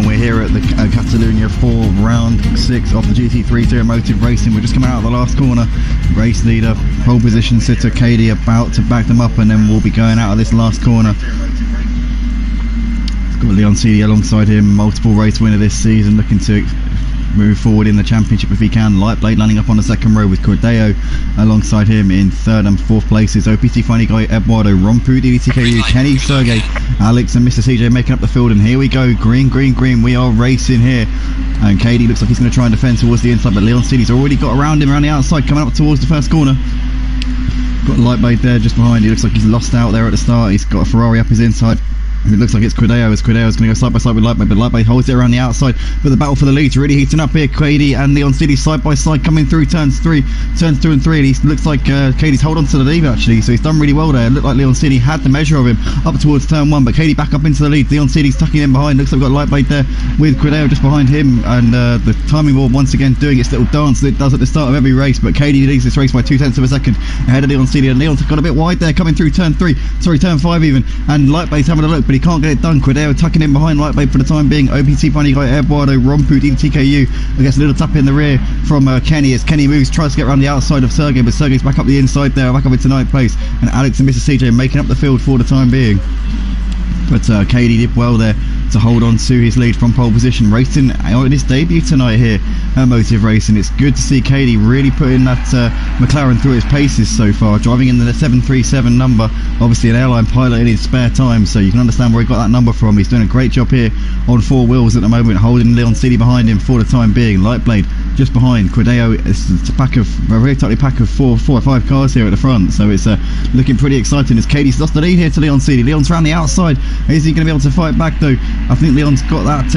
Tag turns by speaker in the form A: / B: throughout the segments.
A: and we're here at the Catalunya 4 round 6 of the GT3 Zero Motive Racing. We're just coming out of the last corner. Race leader, pole position sitter Katie about to back them up, and then we'll be going out of this last corner. It's got Leon Seeley alongside him, multiple race winner this season, looking to move forward in the championship if he can. Lightblade lining up on the second row with Cordeo alongside him in third and fourth places. OPT Funny Guy, Eduardo, Rompu, deedeeTKU, Kenny, Sergey, Alex and Mr. CJ making up the field, and here we go, green, green, green, we are racing here, and Katie looks like he's going to try and defend towards the inside, but Leon Seeley's already got around him around the outside, coming up towards the first corner. Got Lightblade there just behind. He looks like he's lost out there at the start. He's got a Ferrari up his inside. It looks like it's Cordeo, as Cordeo's going to go side by side with Lightblade, but Lightblade holds it around the outside. But the battle for the lead's really heating up here. Katie and Leon Seeley side by side coming through turns 2 and 3. And he looks like Katie's hold on to the lead actually, so he's done really well there. It looked like Leon Seeley had the measure of him up towards turn 1, but Katie back up into the lead. Leon Seeley's tucking in behind. Looks like we've got Lightblade there with Cordeo just behind him, and the timing board once again doing its little dance that it does at the start of every race. But Katie leads this race by 0.2 of a second ahead of Leon Seeley, and Leon's got a bit wide there coming through turn 5 even, and Lightblade's having a look, but he can't get it done. Cordeo tucking in behind Lightblade for the time being. OPT Funny Guy, Eduardo, Rompu, deedeeTKU. I guess a little tap in the rear from Kenny as Kenny moves, tries to get around the outside of Sergey, but Sergey's back up the inside there, back up into 9th place, and Alex and Mr. CJ making up the field for the time being. But Katie did well there to hold on to his lead from pole position, racing on his debut tonight here at Motive Racing. It's good to see Katie really putting that McLaren through his paces so far, driving in the 737 number, obviously an airline pilot in his spare time, so you can understand where he got that number from. He's doing a great job here on 4 wheels at the moment, holding Leon Seeley behind him for the time being. Lightblade just behind Cordeo. It's a very tightly pack of 4 or 5 cars here at the front, so it's looking pretty exciting as Katie's lost the lead here to Leon Seeley. Leon's around the outside. Is he going to be able to fight back though? I think Leon's got that,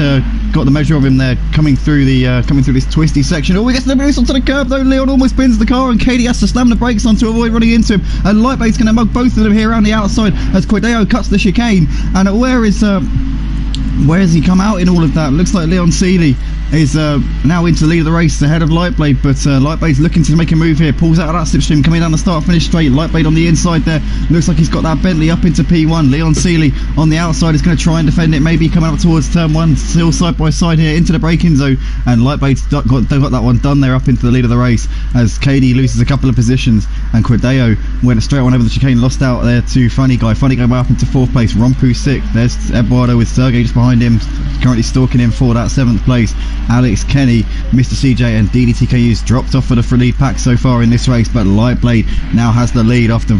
A: got the measure of him there, coming through this twisty section. Oh, he gets a little bit loose onto the curb though. Leon almost spins the car, and Katie has to slam the brakes on to avoid running into him. And Lightblade's going to mug both of them here around the outside as Cordeo cuts the chicane. And where has he come out in all of that? Looks like Leon Seeley is now into the lead of the race ahead of Lightblade, but Lightblade's looking to make a move here, pulls out of that slipstream, coming down the start finish straight. Lightblade on the inside there, looks like he's got that Bentley up into P1. Leon Seeley on the outside is going to try and defend it, maybe coming up towards turn 1, still side by side here into the braking zone, and Lightblade's got that one done there up into the lead of the race as Katie loses a couple of positions, and Cordeo went straight on over the chicane, lost out there to Funny Guy up into 4th place. Rompu 6th, there's Eduardo with Sergey just behind him, currently stalking him for that 7th place. Alex, Kenny, Mr. CJ and deedeeTKU's dropped off for the lead pack so far in this race, but Lightblade now has the lead after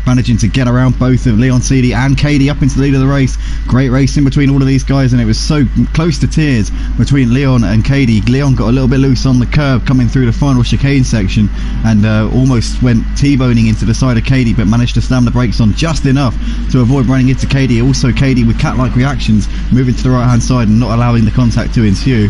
A: managing to get around both of Leon Seeley and Katie up into the lead of the race. Great racing between all of these guys, and it was so close to tears between Leon and Katie. Leon got a little bit loose on the curb coming through the final chicane section, and almost went T-boning into the side of Katie, but managed to slam the brakes on just enough to avoid running into Katie. Also Katie with cat-like reactions, moving to the right hand side and not allowing the contact to ensue.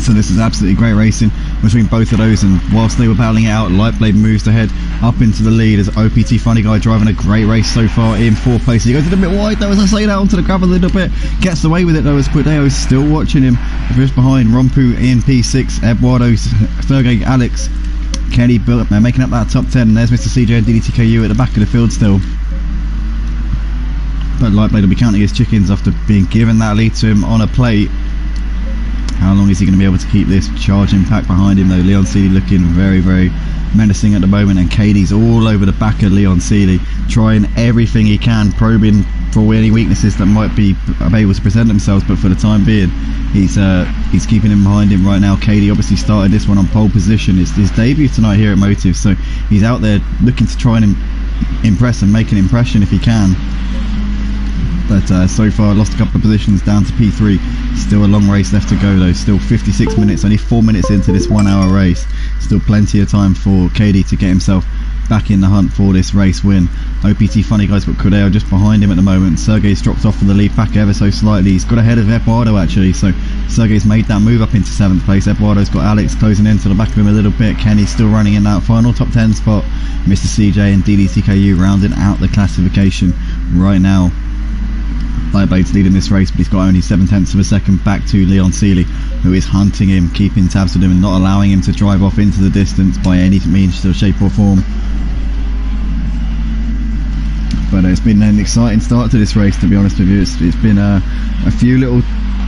A: So this is absolutely great racing between both of those, and whilst they were battling it out, Lightblade moves ahead up into the lead as OPT Funny Guy driving a great race so far in 4th place. He goes a little bit wide though, as I say that, onto the gravel a little bit, gets away with it though as Cordeo's still watching him just behind. Rompu in P6, Eduardo, Sergey, Alex, Kenny making up that top 10, and there's Mr. CJ and deedeeTKU at the back of the field still. But Lightblade will be counting his chickens after being given that lead to him on a plate. How long is he going to be able to keep this charging pack behind him though? Leon Seeley looking very, very menacing at the moment, and Katie's all over the back of Leon Seeley, trying everything he can, probing for any weaknesses that might be able to present themselves, but for the time being he's keeping him behind him right now. Katie obviously started this one on pole position. It's his debut tonight here at Motive, so he's out there looking to try and impress and make an impression if he can. But so far lost a couple of positions down to P3. Still a long race left to go though, still 56 minutes, only 4 minutes into this 1 hour race. Still plenty of time for Katie to get himself back in the hunt for this race win. OPT Funny Guy's got Cordeo just behind him at the moment. Sergey's dropped off from the lead pack ever so slightly. He's got ahead of Eduardo actually, so Sergey's made that move up into 7th place. Eduardo's got Alex closing in to the back of him a little bit. Kenny's still running in that final top 10 spot. Mr. CJ and deedeeTKU rounding out the classification right now. Lightblade's leading this race, but he's got only 0.7 of a second back to Leon Seeley, who is hunting him, keeping tabs with him and not allowing him to drive off into the distance by any means, shape or form. But it's been an exciting start to this race, to be honest with you. It's been a few little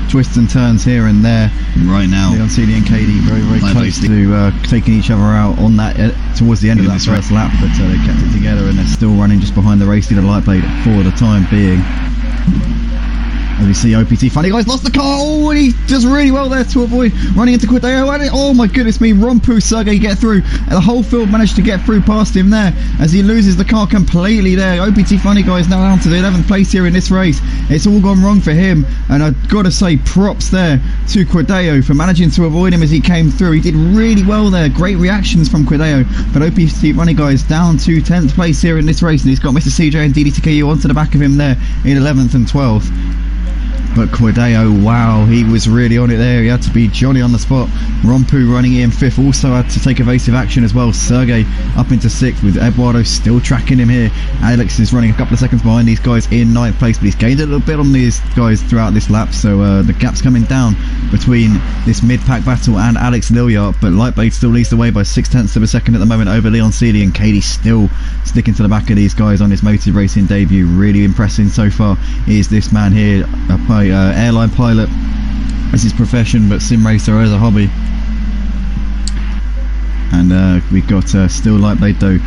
A: twists and turns here and there. Right now, Leon Seeley and Katie very close to taking each other out on that towards the end of that first lap, but they kept it together and they're still running just behind the race leader Lightblade for the time being. As we see OPT Funny Guys lost the car. Oh, and he does really well there to avoid running into Quideo. And oh my goodness me, Rompu, Sergey get through. And the whole field managed to get through past him there as he loses the car completely there. OPT Funny Guys now down to the 11th place here in this race. It's all gone wrong for him, and I've got to say props there to Quideo for managing to avoid him as he came through. He did really well there. Great reactions from Quideo, but OPT Funny Guys down to 10th place here in this race, and he's got Mr. CJ and deedeeTKU onto the back of him there in 11th and 12th. But Quideo, wow, he was really on it there. He had to be Johnny on the spot. Rompu running in 5th also had to take evasive action as well. Sergey up into 6th with Eduardo still tracking him here. Alex is running a couple of seconds behind these guys in 9th place, but he's gained a little bit on these guys throughout this lap, so the gap's coming down between this mid-pack battle and Alex Lilyard, but Lightblade still leads the way by 0.6 of a second at the moment over Leon Seeley, and Katie still sticking to the back of these guys on his motor racing debut. Really impressing so far is this man here, airline pilot as his profession, but sim racer as a hobby. And we've got still Lightblade though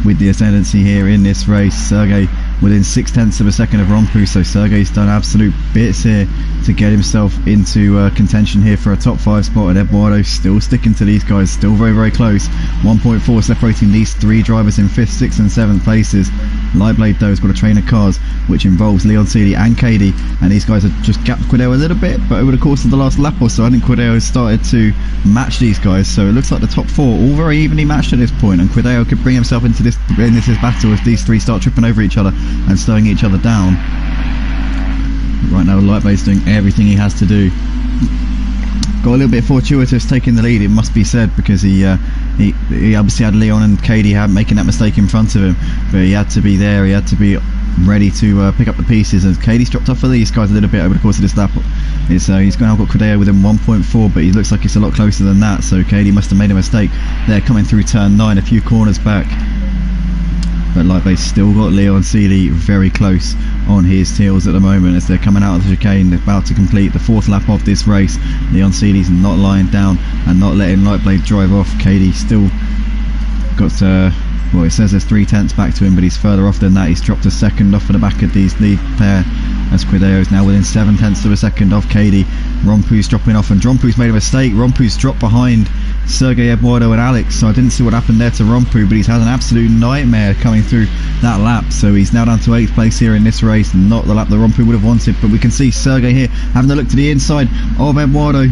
A: with the ascendancy here in this race. Sergey within 0.6 of a second of Rompu, so Sergey's done absolute bits here to get himself into contention here for a top 5 spot, and Eduardo still sticking to these guys, still very close. 1.4 separating these 3 drivers in 5th, 6th and 7th places. Lightblade though has got a train of cars which involves Leon Seeley and Katie, and these guys have just gapped Quideo a little bit, but over the course of the last lap or so I think Quideo has started to match these guys, so it looks like the top 4 all very evenly matched at this point, and Quideo could bring himself into this battle if these 3 start tripping over each other and slowing each other down. Right now Lightblade's doing everything he has to do. Got a little bit fortuitous taking the lead, it must be said, because he obviously had Leon and Katie making that mistake in front of him, but he had to be there, he had to be ready to pick up the pieces, and Katie's dropped off for these guys a little bit over the course of this lap. He's now got Quideo within 1.4, but he looks like it's a lot closer than that, so Katie must have made a mistake there coming through turn 9 a few corners back. But Lightblade still got Leon Seeley very close on his heels at the moment as they're coming out of the chicane, about to complete the 4th lap of this race. Leon Seeley's not lying down and not letting Lightblade drive off. Katie still got well, it says there's 0.3 back to him, but he's further off than that. He's dropped a second off of the back of these lead pair, as Quideo is now within 0.7 of a second of Katie. Rompu's dropping off, and Rompu's made a mistake. Rompu's dropped behind Sergey, Eduardo and Alex, so I didn't see what happened there to Rompu, but he's had an absolute nightmare coming through that lap, so he's now down to 8th place here in this race, not the lap that Rompu would have wanted. But we can see Sergey here having a look to the inside of Eduardo,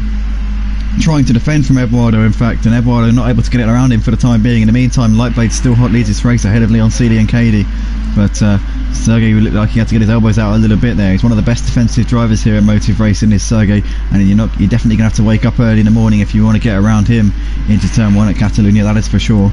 A: trying to defend from Eduardo in fact, and Eduardo not able to get it around him for the time being. In the meantime, Lightblade still hot leads this race ahead of Leon Seeley and Katie, but Sergey looked like he had to get his elbows out a little bit there. He's one of the best defensive drivers here at Motive Racing, is Sergey, and you're definitely going to have to wake up early in the morning if you want to get around him into turn 1 at Catalunya, that is for sure.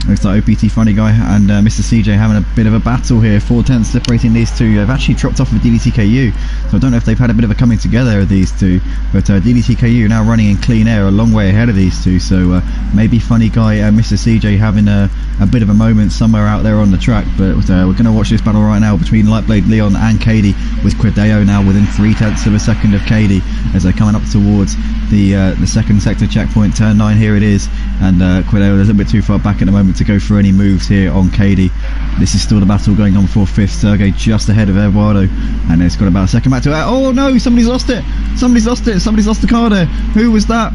A: Looks like OPT Funny Guy and Mr. CJ having a bit of a battle here. 4/10 separating these two. They've actually dropped off with deedeeTKU, so I don't know if they've had a bit of a coming together of these two, but deedeeTKU now running in clean air a long way ahead of these two, so maybe Funny Guy and Mr. CJ having a bit of a moment somewhere out there on the track. But we're going to watch this battle right now between Lightblade, Leon and Katie, with Quideo now within 0.3 of a second of Katie as they're coming up towards the second sector checkpoint, turn 9 here it is, and Quideo is a little bit too far back at the moment to go for any moves here on Katie. This is still the battle going on for 5th. Sergey just ahead of Eduardo, and it's got about a second back to it. Oh no, somebody's lost it, somebody's lost the car there. Who was that?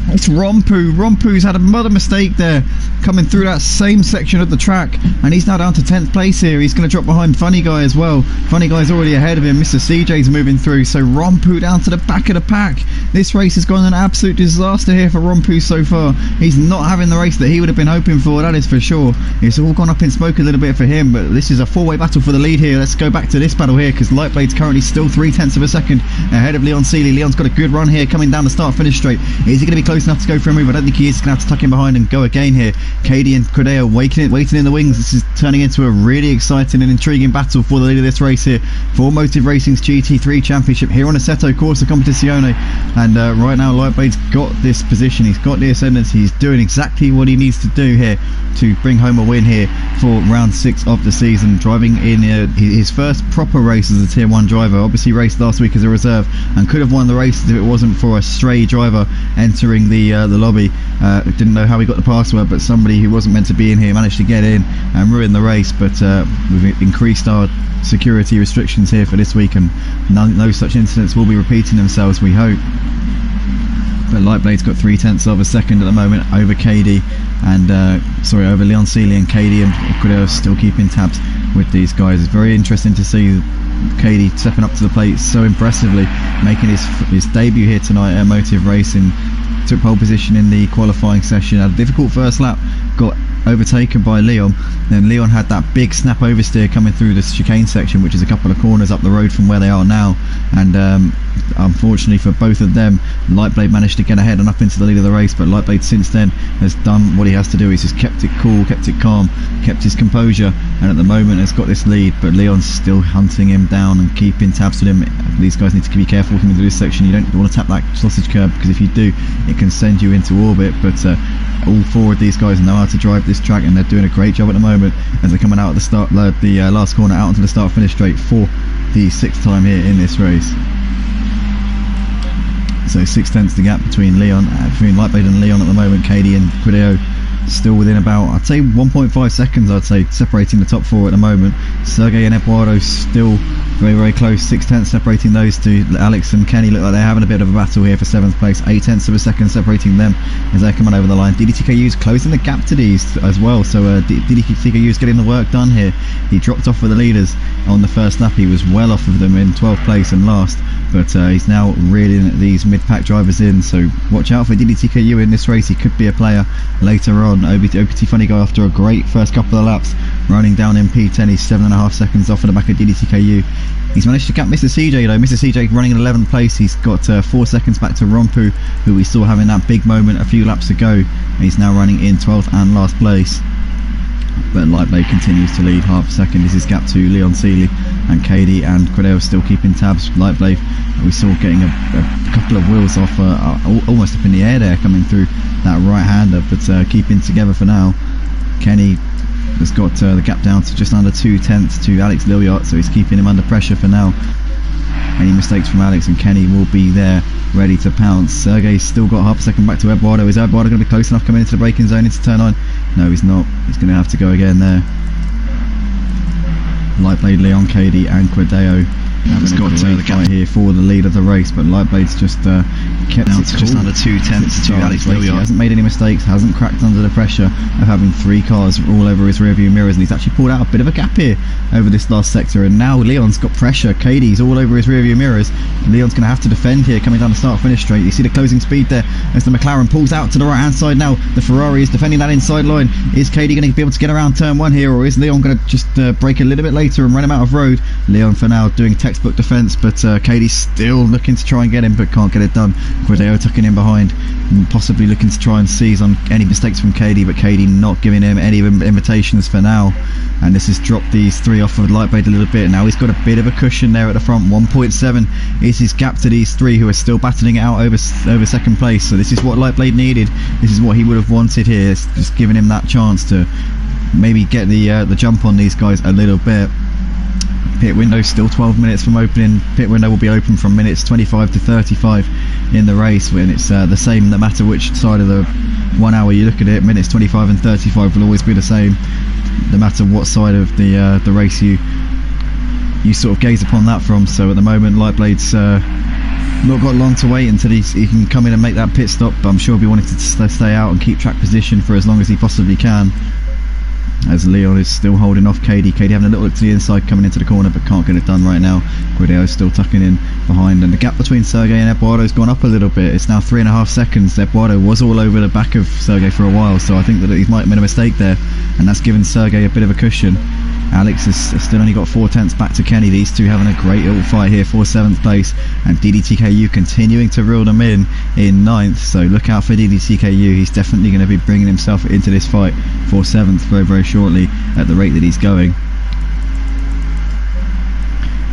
A: It's Rompu. Rompu's had another mistake there coming through that same section of the track, and he's now down to 10th place here. He's going to drop behind Funny Guy as well. Funny Guy's already ahead of him. Mr. CJ's moving through, so Rompu down to the back of the pack. This race has gone an absolute disaster here for Rompu so far. He's not having the race that he would have been hoping for, that is for sure. It's all gone up in smoke a little bit for him, but this is a 4-way battle for the lead here. Let's go back to this battle here, because Lightblade's currently still 0.3 of a second ahead of Leon Seeley. Leon's got a good run here coming down the start-finish straight. Is he going to be close enough to go for a move? I don't think he is. He's going to have to tuck in behind and go again here. Katie and Quideo waiting in the wings. This is turning into a really exciting and intriguing battle for the lead of this race here for Motive Racing's GT3 Championship here on Assetto Corsa Competizione And right now Lightblade's got this position, he's got the ascendancy, he's doing exactly what he needs to do here to bring home a win here for round 6 of the season, driving in his first proper race as a tier 1 driver. Obviously raced last week as a reserve and could have won the race if it wasn't for a stray driver entering the lobby. Didn't know how he got the password, but somebody who wasn't meant to be in here managed to get in and ruin the race. But we've increased our security restrictions here for this week, and no such incidents will be repeating themselves, we hope. But Lightblade's got 0.3 of a second at the moment over KD and over Leon Seeley, and KD and Gwinnett still keeping tabs with these guys. It's very interesting to see KD stepping up to the plate so impressively, making his debut here tonight at Motive Racing. Took pole position in the qualifying session, had a difficult first lap, got overtaken by Leon. Then Leon had that big snap oversteer coming through the chicane section, which is a couple of corners up the road from where they are now, and unfortunately for both of them, Lightblade managed to get ahead and up into the lead of the race. But Lightblade since then has done what he has to do. He's just kept it cool, kept it calm, kept his composure, and at the moment has got this lead. But Leon's still hunting him down and keeping tabs with him. These guys need to be careful coming into this section. You don't want to tap that sausage curb, because if you do, it can send you into orbit. But all 4 of these guys know how to drive this track, and they're doing a great job at the moment as they're coming out at the start, the last corner out onto the start finish straight for the 6th time here in this race. So 0.6 the gap between Lightblade and Leon at the moment. KD and Gwinnett still within about, I'd say 1.5 seconds, separating the top 4 at the moment. Sergey and Eduardo still very, very close, 0.6 separating those two. Alex and Kenny look like they're having a bit of a battle here for 7th place, 0.8 of a second separating them as they're coming over the line. deedeeTKU's closing the gap to these as well, so deedeeTKU's getting the work done here. He dropped off with the leaders on the first lap, he was well off of them in 12th place and last, but he's now reeling these mid-pack drivers in, so watch out for deedeeTKU in this race. He could be a player later on. OPT Funny Guy, after a great first couple of laps, running down in P10, he's 7.5 seconds off of the back of deedeeTKU. He's managed to gap Mr. CJ though. Mr. CJ running in 11th place. He's got 4 seconds back to Rompu, who we saw having that big moment a few laps ago. He's now running in 12th and last place. But Lightblade continues to lead, half a second is his gap to Leon Seeley, and KD and Gwinnett still keeping tabs. Lightblade, we saw getting a couple of wheels off, almost up in the air there, coming through that right-hander, but keeping together for now. Kenny has got the gap down to just under 0.2 to Alex Lilliot, so he's keeping him under pressure for now. Any mistakes from Alex and Kenny will be there ready to pounce. Sergey's still got half a second back to Eduardo. Is Eduardo going to be close enough coming into the braking zone into turn 9? No, he's not. He's going to have to go again there. Lightblade, Leon, KD and Gwinnett has got the fight here for the lead of the race, but Lightblade's just kept it cool. Just under 0.2 to Alex Lilliot. He hasn't made any mistakes, hasn't cracked under the pressure of having 3 cars all over his rear view mirrors, and he's actually pulled out a bit of a gap here over this last sector, and now Leon's got pressure. KD's all over his rear view mirrors. Leon's going to have to defend here coming down the start finish straight. You see the closing speed there as the McLaren pulls out to the right hand side now. The Ferrari is defending that inside line. Is KD going to be able to get around turn 1 here, or is Leon going to just brake a little bit later and run him out of road? Leon for now doing textbook defence, but KD's still looking to try and get him, but can't get it done. Gwinnett tucking in behind and possibly looking to try and seize on any mistakes from KD, but KD not giving him any invitations for now. And this has dropped these 3 off of Lightblade a little bit. Now he's got a bit of a cushion there at the front. 1.7 is his gap to these 3 who are still battling it out over 2nd place. So this is what Lightblade needed. This is what he would have wanted here. It's just giving him that chance to maybe get the jump on these guys a little bit. Pit window still 12 minutes from opening. Pit window will be open from minutes 25 to 35 in the race, when it's the same no matter which side of the 1 hour you look at it. Minutes 25 and 35 will always be the same, no matter what side of the race you sort of gaze upon that from. So at the moment Lightblade's not got long to wait until he can come in and make that pit stop, but I'm sure he'll be wanting to stay out and keep track position for as long as he possibly can, as Leon is still holding off KD. KD having a little look to the inside coming into the corner, but can't get it done right now. Gwinnett still tucking in behind, and the gap between Sergey and Eduardo has gone up a little bit. It's now 3.5 seconds. Eduardo was all over the back of Sergey for a while, so I think that he might have made a mistake there, and that's given Sergey a bit of a cushion. Alex has still only got 0.4 back to Kenny. These two having a great little fight here for 7th place, and deedeeTKU continuing to reel them in 9th. So look out for deedeeTKU. He's definitely going to be bringing himself into this fight for 7th very, very shortly at the rate that he's going.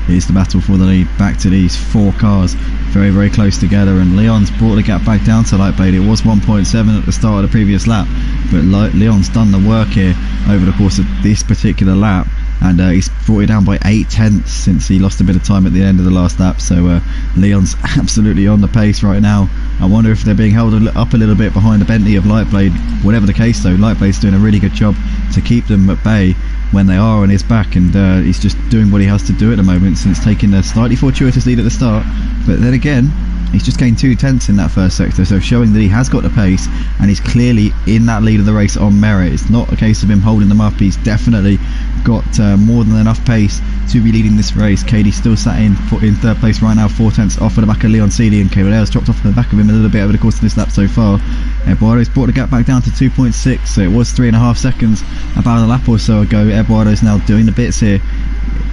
A: is the battle for the lead. Back to these 4 cars, very, very close together, and Leon's brought the gap back down to Lightblade. It was 1.7 at the start of the previous lap, but Leon's done the work here over the course of this particular lap, and he's brought it down by 8/10 since he lost a bit of time at the end of the last lap. So Leon's absolutely on the pace right now. I wonder if they're being held up a little bit behind the Bentley of Lightblade. Whatever the case though, Lightblade's doing a really good job to keep them at bay when they are on his back, and he's just doing what he has to do at the moment since taking a slightly fortuitous lead at the start. But then again, he's just gained 2/10 in that first sector, so showing that he has got the pace and he's clearly in that lead of the race on merit. It's not a case of him holding them up. He's definitely got more than enough pace to be leading this race. Cady still sat in third place right now, 4/10 off of the back of Leon Seeley, and Caballera's dropped off the back of him a little bit over the course of this lap so far. Eduardo's brought the gap back down to 2.6, so it was 3.5 seconds about a lap or so ago. Eduardo's now doing the bits here,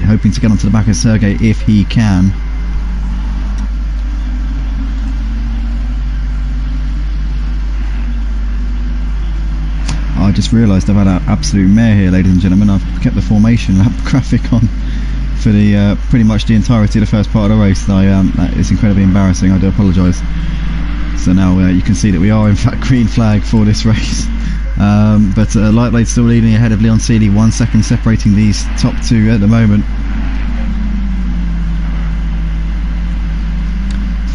A: hoping to get onto the back of Sergey if he can. I just realised I've had an absolute mare here, ladies and gentlemen. I've kept the formation lap graphic on for the pretty much the entirety of the first part of the race. It's incredibly embarrassing. I do apologise. So now you can see that we are in fact green flag for this race. But Lightblade still leading ahead of Leon Seeley, 1 second separating these top 2 at the moment.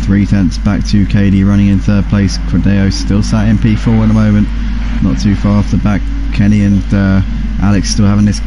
A: 3/10 back to Cady running in third place. Cordeo still sat in P4 at the moment, not too far off the back. Kenny and Alex still having this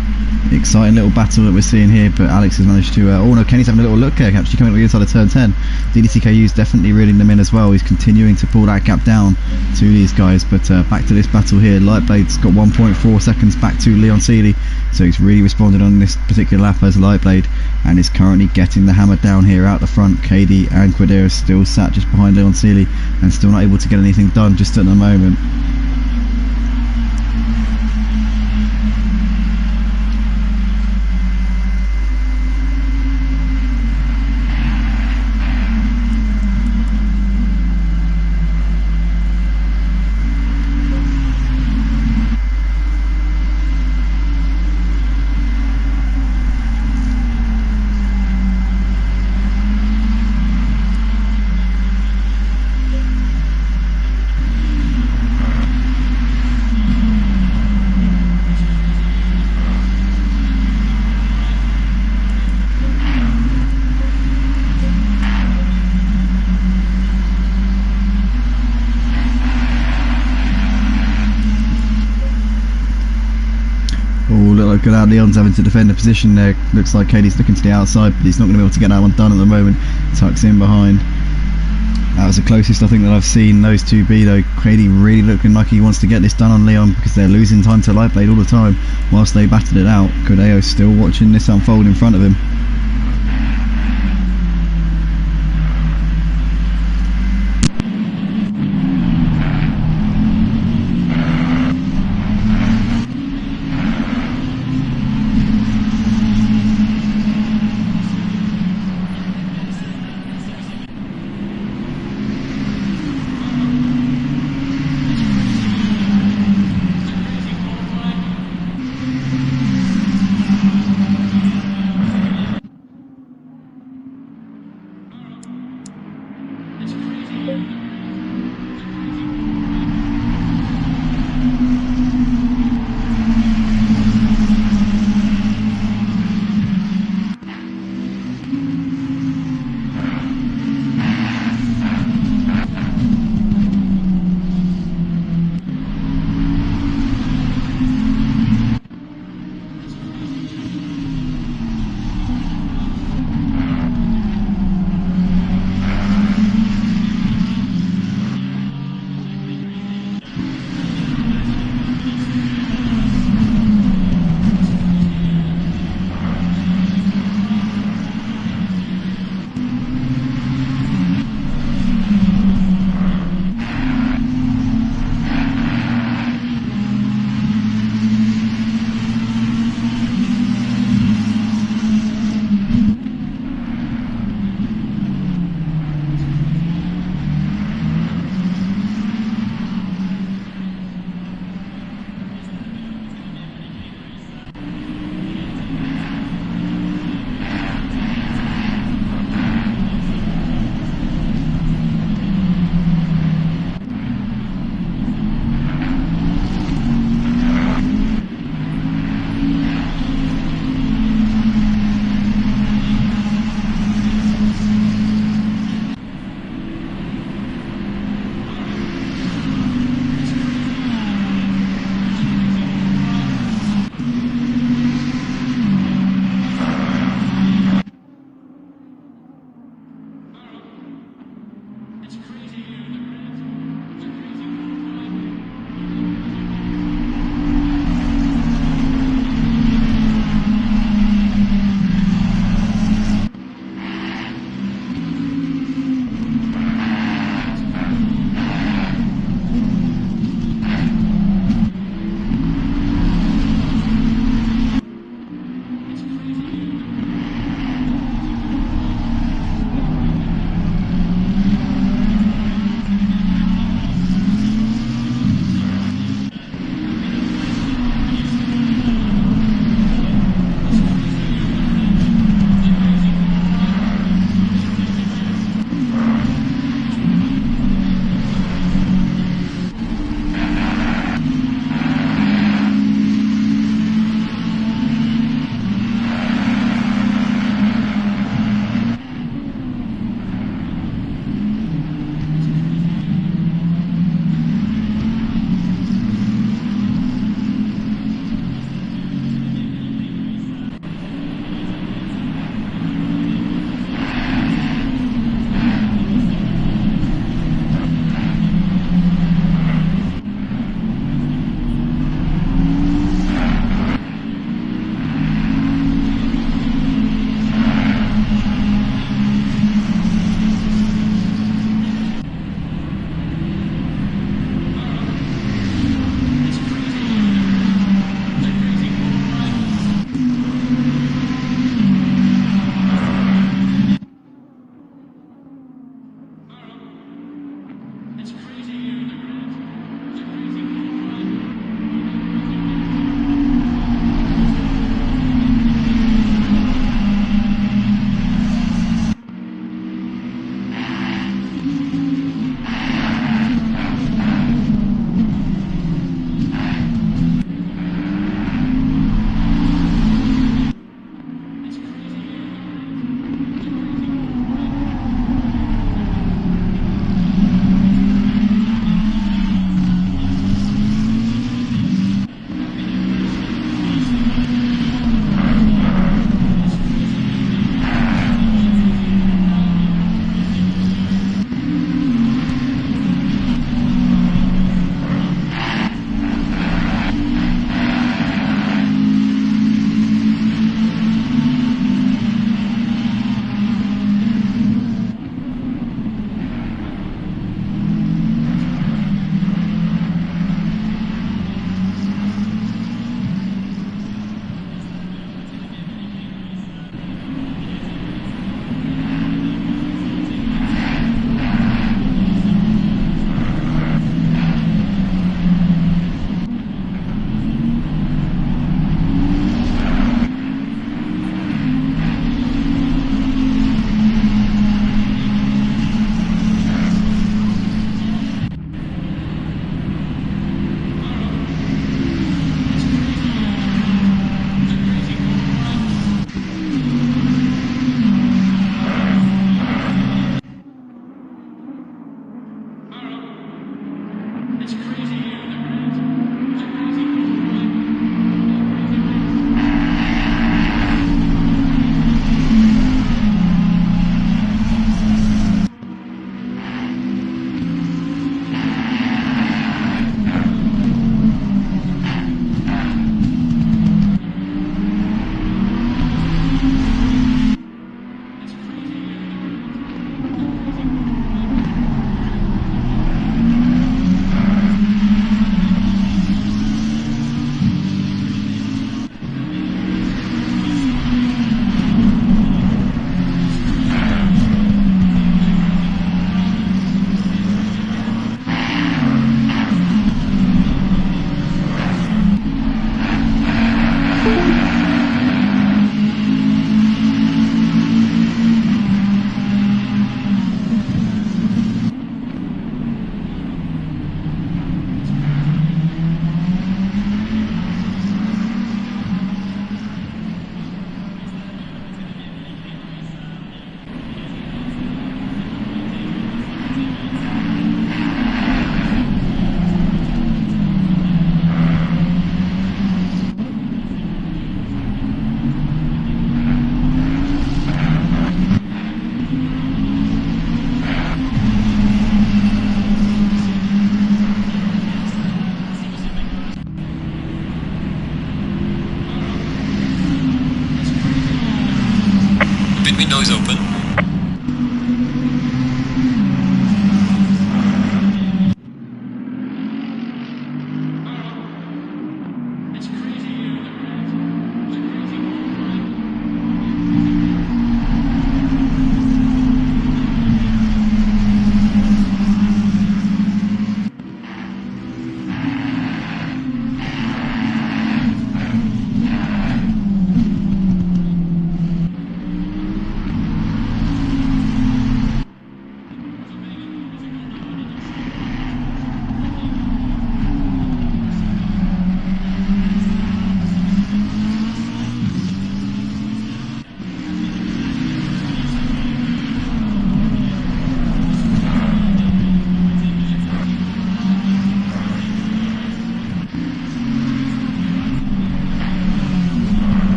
A: exciting little battle that we're seeing here, but Alex has managed to oh no, Kenny's having a little look there, actually coming up the inside of turn 10. deedeeTKU is definitely reeling them in as well. He's continuing to pull that gap down to these guys, but back to this battle here. Lightblade's got 1.4 seconds back to Leon Seeley, so he's really responded on this particular lap as Lightblade, and is currently getting the hammer down here out the front. Cady and Quidera still sat just behind Leon Seeley and still not able to get anything done just at the moment. Good out, Leon's having to defend the position there. Looks like Cady's looking to the outside, but he's not going to be able to get that one done at the moment. Tucks in behind. That was the closest I think that I've seen those two be though. Cady really looking like he wants to get this done on Leon, because they're losing time to Lightblade all the time whilst they battled it out. Cordeo's still watching this unfold in front of him.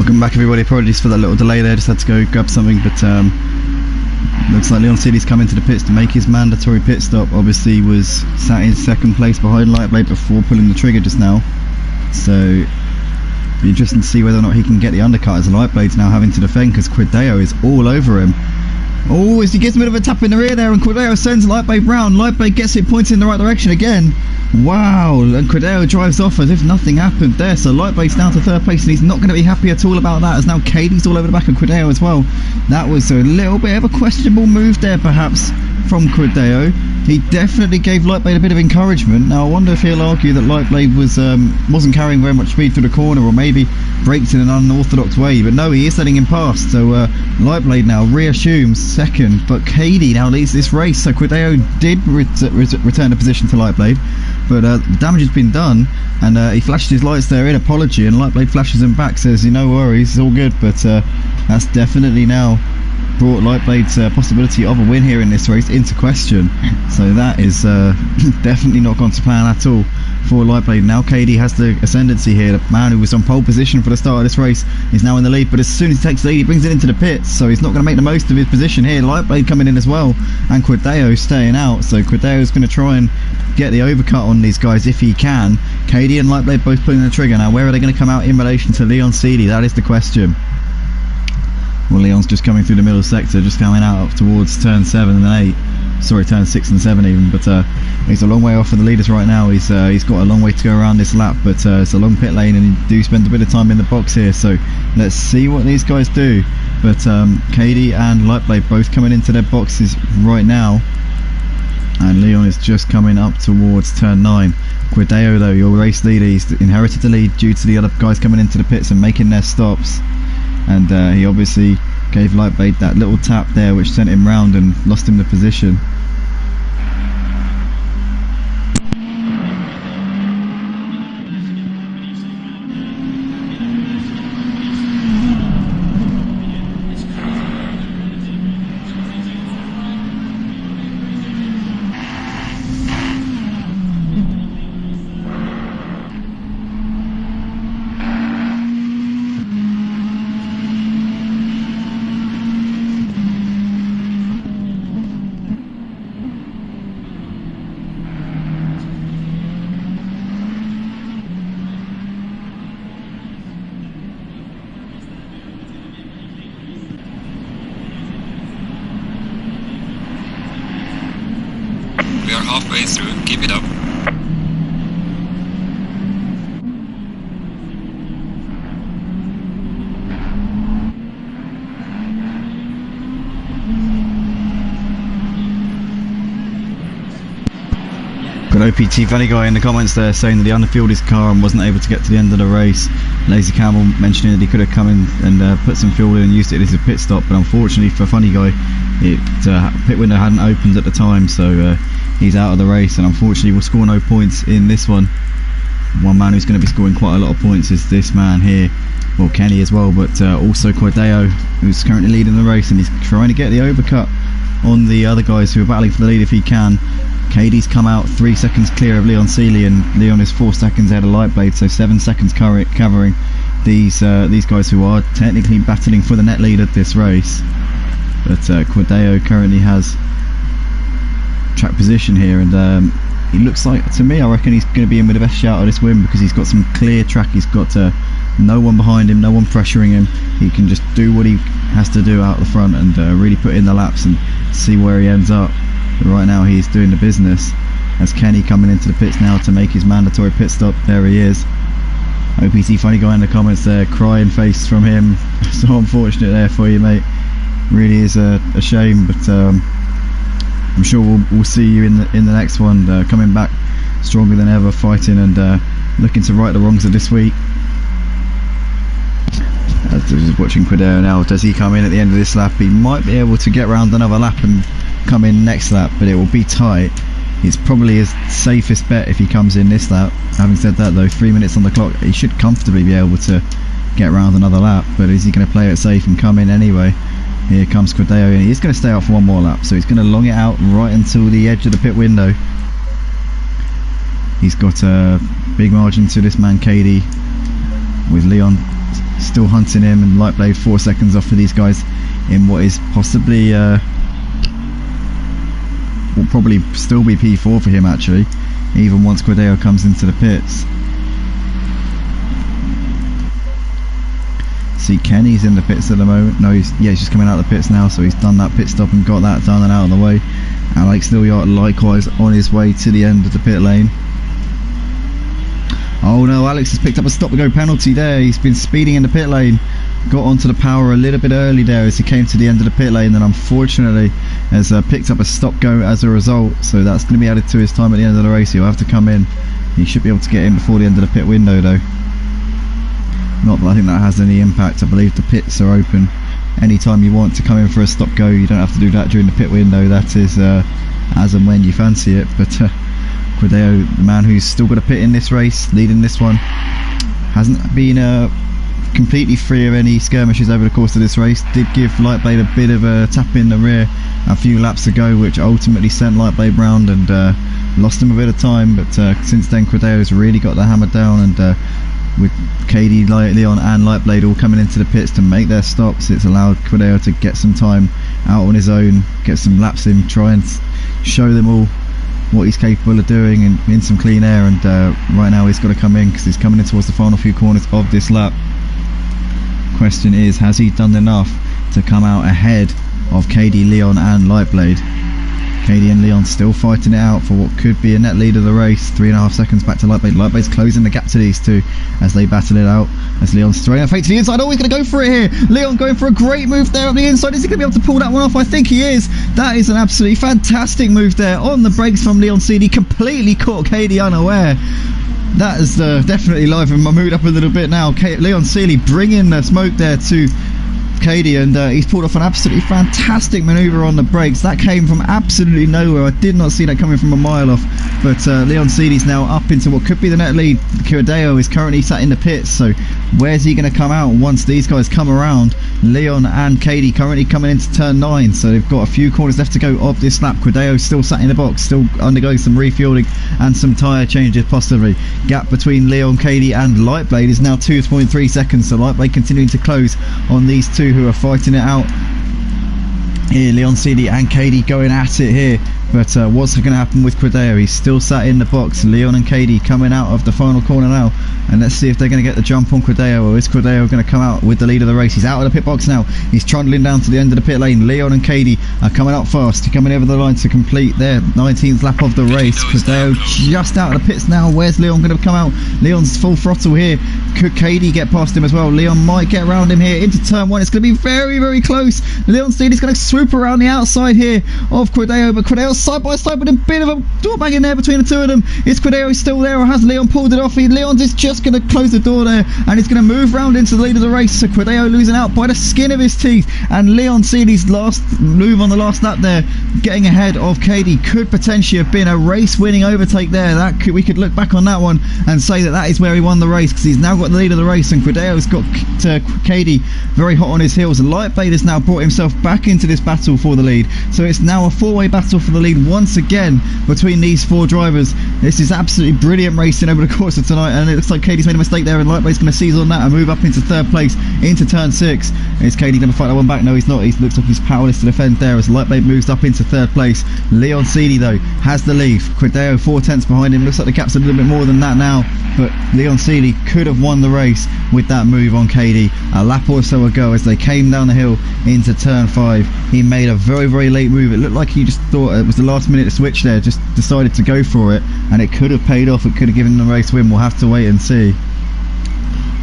A: Welcome back everybody, apologies for that little delay there, just had to go grab something, but looks like Leon Seeley's come into the pits to make his mandatory pit stop. Obviously was sat in second place behind Lightblade before pulling the trigger just now, so be interesting to see whether or not he can get the undercut as Lightblade's now having to defend because Quideo is all over him. Oh, as he gets a bit of a tap in the rear there and Quideo sends Lightblade round. Lightblade gets it pointed in the right direction again. Wow, and Quideo drives off as if nothing happened there, so Lightblade's down to third place and he's not going to be happy at all about that, as now Katie's all over the back of Quideo as well. That was a little bit of a questionable move there perhaps from Quideo. He definitely gave Lightblade a bit of encouragement. Now I wonder if he'll argue that Lightblade wasn't carrying very much speed through the corner, or maybe braked in an unorthodox way, but no, he is letting him past, so Lightblade now reassumes second, but Katie now leads this race, so Quideo did return the position to Lightblade, but the damage has been done, and he flashed his lights there in apology, and Lightblade flashes him back, says no worries, it's all good, but that's definitely now brought Lightblade's possibility of a win here in this race into question, so that is definitely not gone to plan at all for Lightblade. Now Katie has the ascendancy here. The man who was on pole position for the start of this race is now in the lead, but as soon as he takes the lead he brings it into the pits, so he's not going to make the most of his position here. Lightblade coming in as well, and Quideo staying out, so Quideo is going to try and get the overcut on these guys if he can. Katie and Lightblade both pulling the trigger. Now where are they going to come out in relation to Leon Seeley? That is the question. Well, Leon's just coming through the middle sector, just coming out up towards turn 7 and 8. Sorry, turn 6 and 7 even, but he's a long way off for the leaders right now. He's got a long way to go around this lap, but it's a long pit lane and you do spend a bit of time in the box here, so let's see what these guys do. But Katie and Lightblade both coming into their boxes right now, and Leon is just coming up towards turn 9. Quideo though, your race leader, he's inherited the lead due to the other guys coming into the pits and making their stops, and he obviously gave Lightblade that little tap there which sent him round and lost him the position.
B: We are halfway through, keep it up.
A: Got OPT Valley guy in the comments there saying that he underfueled his car and wasn't able to get to the end of the race. Lazy Camel mentioning that he could have come in and put some fuel in and used it as a pit stop, but unfortunately for Funny Guy, pit window hadn't opened at the time, so he's out of the race, and unfortunately will score no points in this one. One man who's going to be scoring quite a lot of points is this man here, well Kenny as well, but also Quideo, who's currently leading the race, and he's trying to get the overcut on the other guys who are battling for the lead if he can. Katie's come out 3 seconds clear of Leon Seeley, and Leon is 4 seconds ahead of Lightblade, so 7 seconds covering these guys who are technically battling for the net lead at this race. But Quideo currently has track position here, and he looks like, to me, I reckon he's going to be in with the best shout of this win, because he's got some clear track. He's got no one behind him, no one pressuring him. He can just do what he has to do out the front and really put in the laps and see where he ends up. But right now he's doing the business, as Kenny coming into the pits now to make his mandatory pit stop. There he is. OPT Funny Guy in the comments there, crying face from him. So unfortunate there for you, mate. Really is a shame, but I'm sure we'll see you in the next one, coming back stronger than ever, fighting and looking to right the wrongs of this week. Just watching Quideo now, does he come in at the end of this lap? He might be able to get round another lap and come in next lap, but it will be tight. It's probably his safest bet if he comes in this lap. Having said that though, 3 minutes on the clock, he should comfortably be able to get round another lap, but is he going to play it safe and come in anyway? Here comes Quideo, and he's going to stay out for one more lap, so he's going to long it out right until the edge of the pit window. He's got a big margin to this man Katie, with Leon still hunting him, and Lightblade 4 seconds off for these guys in what is possibly will probably still be P4 for him actually, even once Quadeo comes into the pits. See, Kenny's in the pits at the moment. No, he's just coming out of the pits now, so he's done that pit stop and got that done and out of the way. Alex Stuart likewise on his way to the end of the pit lane. Oh no, Alex has picked up a stop-and-go penalty there. He's been speeding in the pit lane. Got onto the power a little bit early there as he came to the end of the pit lane, and unfortunately has picked up a stop-go as a result. So that's going to be added to his time at the end of the race. He'll have to come in. He should be able to get in before the end of the pit window though. Not that I think that has any impact. I believe the pits are open anytime you want to come in for a stop-go. You don't have to do that during the pit window. That is as and when you fancy it. But Quadeo, the man who's still got a pit in this race, leading this one, hasn't been completely free of any skirmishes over the course of this race. Did give Lightblade a bit of a tap in the rear a few laps ago, which ultimately sent Lightblade round and lost him a bit of time. But since then, Quadeo's really got the hammer down, and with KD, Leon and Lightblade all coming into the pits to make their stops, it's allowed Quadeo to get some time out on his own, get some laps in, try and show them all what he's capable of doing and in some clean air. And right now he's got to come in because he's coming in towards the final few corners of this lap. Question is, has he done enough to come out ahead of KD, Leon and Lightblade? KD and Leon still fighting it out for what could be a net lead of the race. 3.5 seconds back to Lightblade. Lightblade's closing the gap to these two as they battle it out. As Leon's throwing a fake to the inside. Oh, he's going to go for it here. Leon going for a great move there on the inside. Is he going to be able to pull that one off? I think he is. That is an absolutely fantastic move there on the brakes from Leon CD. Completely caught KD unaware. That is definitely livened my mood up a little bit now. Leon Seeley bringing the smoke there to KD, and he's pulled off an absolutely fantastic manoeuvre on the brakes. That came from absolutely nowhere. I did not see that coming from a mile off. But Leon Seeley's now up into what could be the net lead. Quadeo is currently sat in the pits, so where's he going to come out once these guys come around? Leon and KD currently coming into turn 9, so they've got a few corners left to go of this lap. Quadeo still sat in the box, still undergoing some refueling and some tyre changes possibly. Gap between Leon, KD and Lightblade is now 2.3 seconds, so Lightblade continuing to close on these two who are fighting it out here. Leon CD and KD going at it here, but what's going to happen with Quadeo? He's still sat in the box. Leon and KD coming out of the final corner now, and let's see if they're going to get the jump on Quadeo, or is Quadeo going to come out with the lead of the race? He's out of the pit box now. He's trundling down to the end of the pit lane. Leon and KD are coming up fast, coming over the line to complete their 19th lap of the race. Quadeo just out of the pits now. Where's Leon going to come out? Leon's full throttle here. Could KD get past him as well? Leon might get around him here into turn 1. It's going to be very, very close. Leon CD is going to swoop around the outside here of Quadeo, but Quadeo's side by side with a bit of a door bang in there between the two of them. Is Quadeo still there, or has Leon pulled it off? Leon's is just going to close the door there, and he's going to move round into the lead of the race. So Quadeo losing out by the skin of his teeth, and Leon Seeley's last move on the last lap there, getting ahead of KD, could potentially have been a race-winning overtake there. We could look back on that one and say that is where he won the race, because he's now got the lead of the race, and Quadeo's got KD very hot on his heels. And Lightblade has now brought himself back into this battle for the lead, so it's now a four-way battle for the lead once again between these four drivers. This is absolutely brilliant racing over the course of tonight, and it looks like KD's made a mistake there, and Lightblade's going to seize on that and move up into third place into turn 6. Is KD going to fight that one back? No, he's not. He looks like he's powerless to defend there as Lightblade moves up into third place. Leon Seeley though has the lead. Quadeo 4 tenths behind him. Looks like the gap's a little bit more than that now, but Leon Seeley could have won the race with that move on KD a lap or so ago as they came down the hill into turn 5. He made a very, very late move. It looked like he just thought it was the last minute switch there, just decided to go for it, and it could have paid off. It could have given the race win. We'll have to wait and see.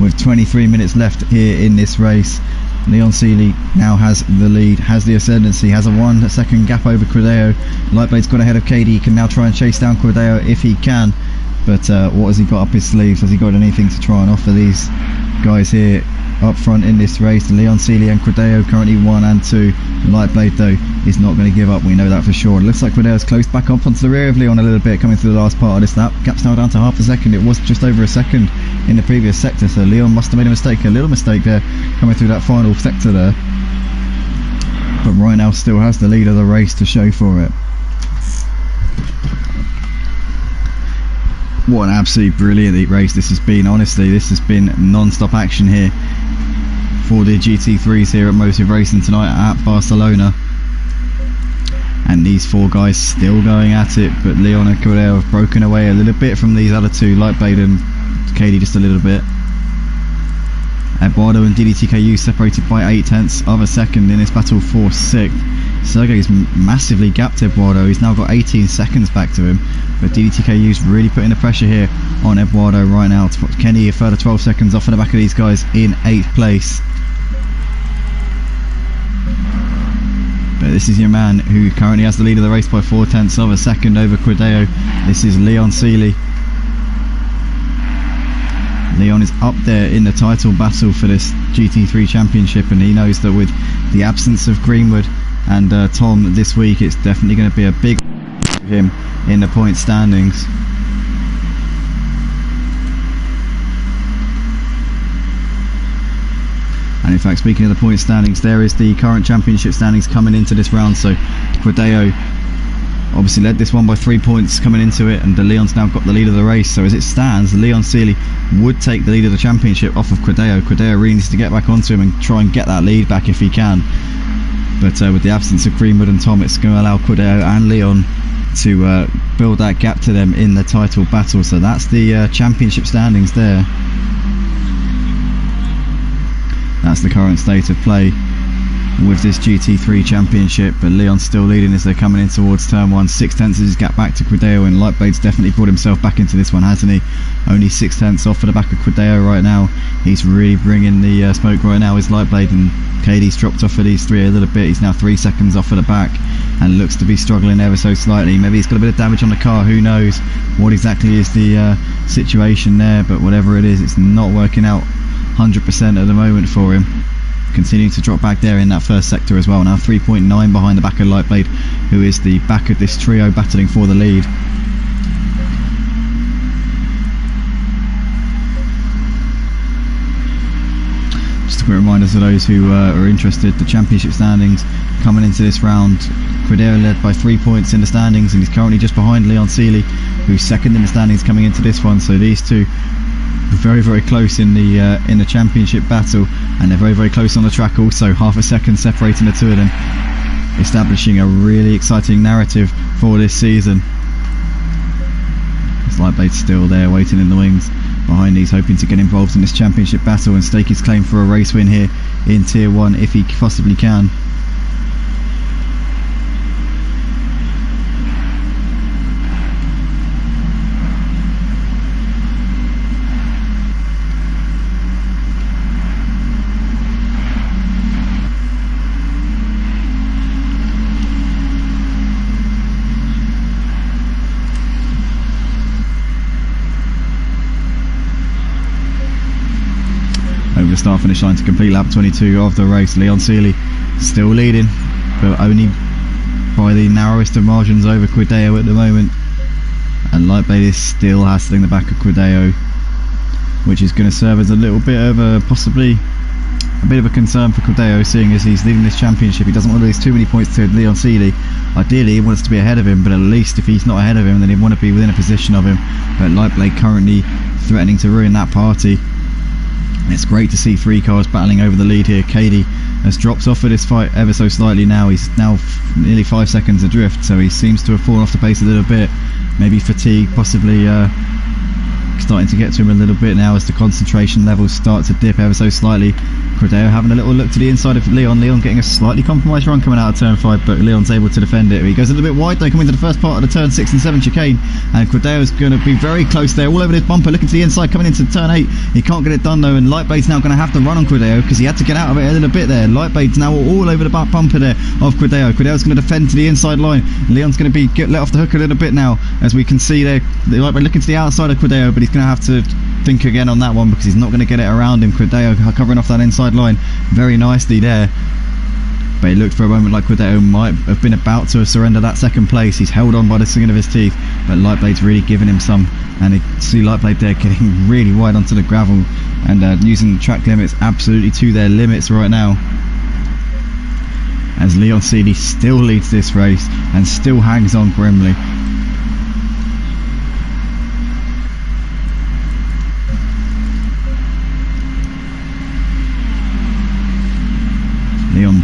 A: With 23 minutes left here in this race, Leon Seeley now has the lead, has the ascendancy, has a 1 second gap over Quadeo. Lightblade's got ahead of KD. He can now try and chase down Quadeo if he can, but what has he got up his sleeves? Has he got anything to try and offer these guys here up front in this race? Leon Seeley and Quadeo currently 1 and 2. Lightblade though is not going to give up, we know that for sure. It looks like Quadeo's close back up onto the rear of Leon a little bit, coming through the last part of this lap. Gap's now down to half a second. It was just over a second in the previous sector, so Leon must have made a mistake, a little mistake there, coming through that final sector there. But right now still has the lead of the race to show for it. What an absolutely brilliant race this has been. Honestly, this has been non-stop action here. for the GT3s here at Motive Racing tonight at Barcelona. And these four guys still going at it, but Leon and Correa have broken away a little bit from these other two, Lightblade and Katie just a little bit. Eduardo and deedeeTKU separated by 0.8 of a second in this battle for 6th. Sergey's massively gapped Eduardo, he's now got 18 seconds back to him, but deedeeTKU's really putting the pressure here on Eduardo right now. To put Kenny a further 12 seconds off of the back of these guys in 8th place. But this is your man who currently has the lead of the race by 0.4 of a second over Quideo. This is Leon Seeley. Leon is up there in the title battle for this GT3 championship, and he knows that with the absence of Greenwood and Tom this week, it's definitely going to be a big for him in the point standings. And in fact, speaking of the point standings, there is the current championship standings coming into this round. So Quideo obviously led this one by 3 points coming into it, and Leon's now got the lead of the race. So as it stands, Leon Seeley would take the lead of the championship off of Quideo. Quideo really needs to get back onto him and try and get that lead back if he can. But with the absence of Greenwood and Tom, it's going to allow Quideo and Leon to build that gap to them in the title battle. So that's the championship standings there. That's the current state of play with this GT3 championship, but Leon's still leading as they're coming in towards turn 1. 0.6 is his gap back to Quideo, and Lightblade's definitely brought himself back into this one, hasn't he? Only 0.6 off of the back of Quideo right now. He's really bringing the smoke right now, is Lightblade, and Katie's dropped off of these three a little bit. He's now 3 seconds off of the back and looks to be struggling ever so slightly. Maybe he's got a bit of damage on the car, who knows what exactly is the situation there, but whatever it is, it's not working out 100% at the moment for him. Continuing to drop back there in that first sector as well. Now 3.9 behind the back of Lightblade, who is the back of this trio battling for the lead. Just a quick reminder to those who are interested, the championship standings coming into this round. Quideo led by 3 points in the standings, and he's currently just behind Leon Seeley, who's second in the standings coming into this one. So these two very, very close in the championship battle, and they're very, very close on the track also. Half a second separating the two of them, establishing a really exciting narrative for this season. Lightblade's still there waiting in the wings behind these, hoping to get involved in this championship battle and stake his claim for a race win here in Tier 1 if he possibly can. Over the start finish line to complete lap 22 of the race. Leon Seeley still leading, but only by the narrowest of margins over Quideo at the moment, and Lightblade is still hassling the back of Quideo, which is going to serve as a little bit of a possibly a bit of a concern for Quideo, seeing as he's leading this championship. He doesn't want to lose too many points to Leon Seeley. Ideally he wants to be ahead of him, but at least if he's not ahead of him, then he'd want to be within a position of him. But Lightblade currently threatening to ruin that party. It's great to see three cars battling over the lead here. Katie has dropped off of this fight ever so slightly now. He's now nearly 5 seconds adrift, so he seems to have fallen off the pace a little bit. Maybe fatigue possibly starting to get to him a little bit now as the concentration levels start to dip ever so slightly. Quideo having a little look to the inside of Leon. Leon getting a slightly compromised run coming out of turn 5, but Leon's able to defend it. He goes a little bit wide though, coming to the first part of the turn 6 and 7 chicane, and Quideo's going to be very close there, all over this bumper, looking to the inside, coming into turn 8. He can't get it done though, and Lightblade's now going to have to run on Quideo because he had to get out of it a little bit there. Lightblade's now all over the back bumper there of Quideo. Quideo's going to defend to the inside line. Leon's going to be let off the hook a little bit now, as we can see there. Lightblade looking to the outside of Quideo, but he's going to have to think again on that one because he's not going to get it around him. Quideo covering off that inside line very nicely there, but it looked for a moment like Quideo might have been about to surrender that second place. He's held on by the skin of his teeth, but Lightblade's really giving him some, and you see Lightblade there getting really wide onto the gravel and using the track limits absolutely to their limits right now, as Leon Seeley still leads this race and still hangs on grimly.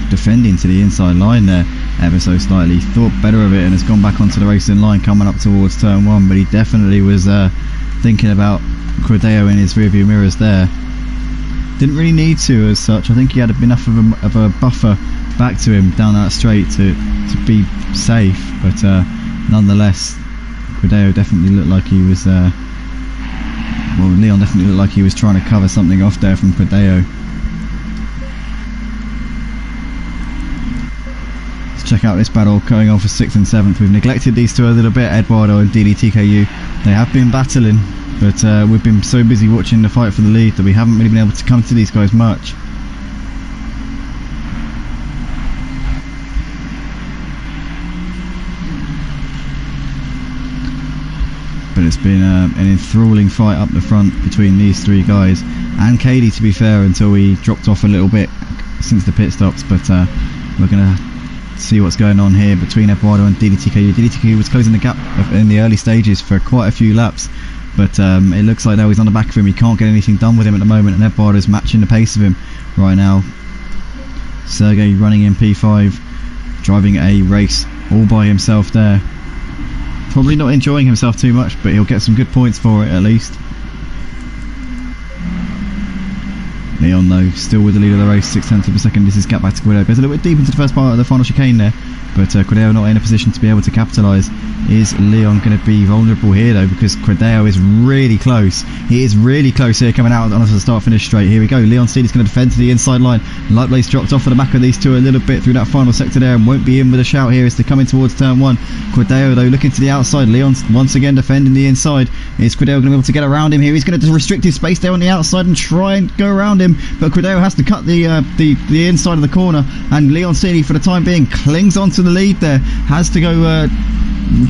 A: defending to the inside line there ever so slightly. Thought better of it and has gone back onto the racing line coming up towards turn 1, but he definitely was thinking about Cordeiro in his rearview mirrors there. Didn't really need to as such. I think he had enough of a buffer back to him down that straight to be safe, but nonetheless Cordeiro definitely looked like he was Leon definitely looked like he was trying to cover something off there from Cordeiro. Let's check out this battle going on for 6th and 7th. We've neglected these two a little bit, Eduardo and deedeeTKU. They have been battling, but we've been so busy watching the fight for the lead that we haven't really been able to come to these guys much. But it's been an enthralling fight up the front between these three guys and Katie, to be fair, until we dropped off a little bit since the pit stops. But we're going to see what's going on here between Eduardo and deedeeTKU. deedeeTKU was closing the gap in the early stages for quite a few laps, but it looks like now he's on the back of him. He can't get anything done with him at the moment, and Eduardo's matching the pace of him right now. Sergey running in P5, driving a race all by himself there. Probably not enjoying himself too much, but he'll get some good points for it at least. Leon though, still with the lead of the race, 6/10 of a second. This is gap back to Gwinnett. Goes a little bit deep into the first part of the final chicane there, but Cordeiro not in a position to be able to capitalise. Is Leon going to be vulnerable here though, because Cordeiro is really close. He is really close here, coming out onto the start-finish straight. Here we go. Leon Seeley's going to defend to the inside line. Lightblade's dropped off at the back of these two a little bit through that final sector there and won't be in with a shout here as they're coming towards turn 1. Cordeiro though looking to the outside. Leon's once again defending the inside. Is Cordeiro going to be able to get around him here? He's going to restrict his space there on the outside and try and go around him, but Cordeiro has to cut the inside of the corner, and Leon Seeley for the time being clings onto the lead there. Has to go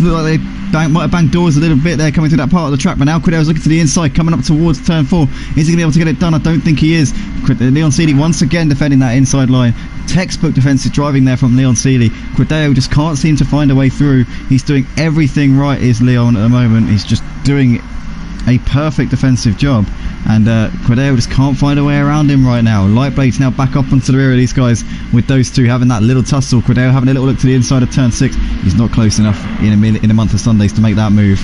A: look like they might have banged doors a little bit there coming through that part of the track, but now Cordeiro's looking to the inside coming up towards turn 4. Is he going to be able to get it done? I don't think he is. Leon Seeley once again defending that inside line. Textbook defensive driving there from Leon Seeley. Cordeiro just can't seem to find a way through. He's doing everything right, is Leon, at the moment. He's just doing a perfect defensive job, and Cordeiro just can't find a way around him right now. Lightblade's now back up onto the rear of these guys, with those two having that little tussle. Cordeiro having a little look to the inside of turn 6. He's not close enough in a month of Sundays to make that move.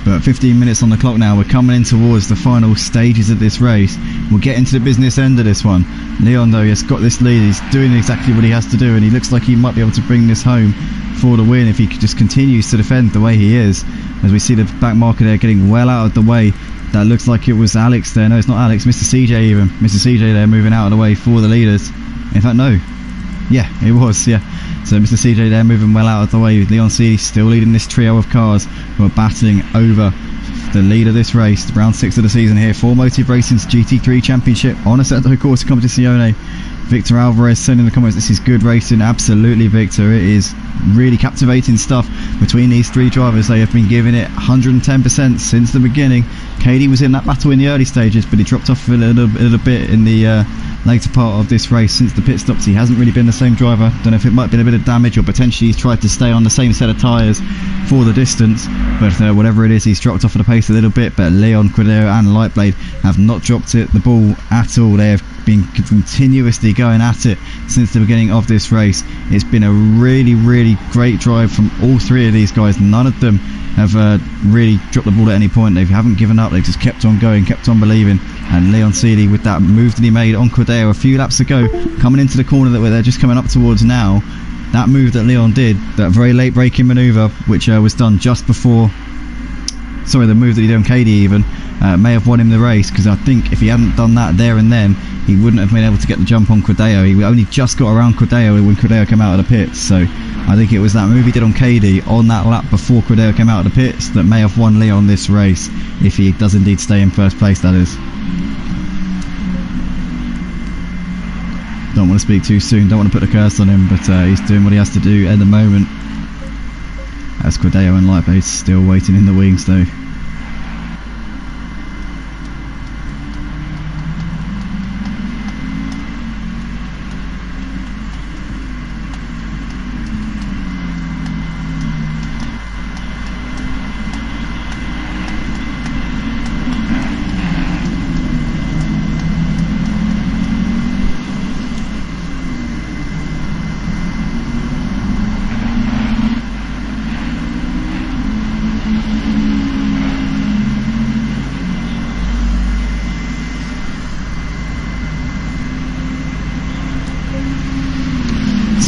A: But 15 minutes on the clock now. We're coming in towards the final stages of this race. We'll get into the business end of this one. Leon though has got this lead. He's doing exactly what he has to do, and he looks like he might be able to bring this home for the win if he just continues to defend the way he is. As we see the back marker there getting well out of the way. That looks like it was Alex there. No, it's not Alex. Mr. CJ even. Mr. CJ there moving out of the way for the leaders. In fact, no. Yeah, it was, yeah. So Mr. CJ there moving well out of the way. Leon Seeley still leading this trio of cars who are battling over the lead of this race. Round 6 of the season here for Motive Racing's GT3 Championship on Assetto Corsa Competizione. Victor Alvarez saying in the comments, this is good racing. Absolutely, Victor. It is really captivating stuff between these three drivers. They have been giving it 110% since the beginning. Katie was in that battle in the early stages, but he dropped off a little bit in the later part of this race. Since the pit stops, he hasn't really been the same driver. Don't know if it might have been a bit of damage, or potentially he's tried to stay on the same set of tyres for the distance, but whatever it is, he's dropped off at the pace a little bit. But Leon, Cordeiro and Lightblade have not dropped the ball at all. They have been continuously going at it since the beginning of this race. It's been a really great drive from all three of these guys. None of them have really dropped the ball at any point. They haven't given up. They've just kept on going, kept on believing. And Leon Seeley, with that move that he made on Cordeiro a few laps ago, coming into the corner that they're just coming up towards now, that move that Leon did, that very late braking manoeuvre, which was done just before, sorry, the move that he did on Katie even, may have won him the race, because I think if he hadn't done that there and then, he wouldn't have been able to get the jump on Cordeiro. He only just got around Cordeiro when Cordeiro came out of the pits. So I think it was that move he did on Katie on that lap before Cordeiro came out of the pits that may have won Leon this race, if he does indeed stay in first place, that is. Don't want to speak too soon, don't want to put a curse on him, but he's doing what he has to do at the moment. As Cordeiro and Lightblade still waiting in the wings though.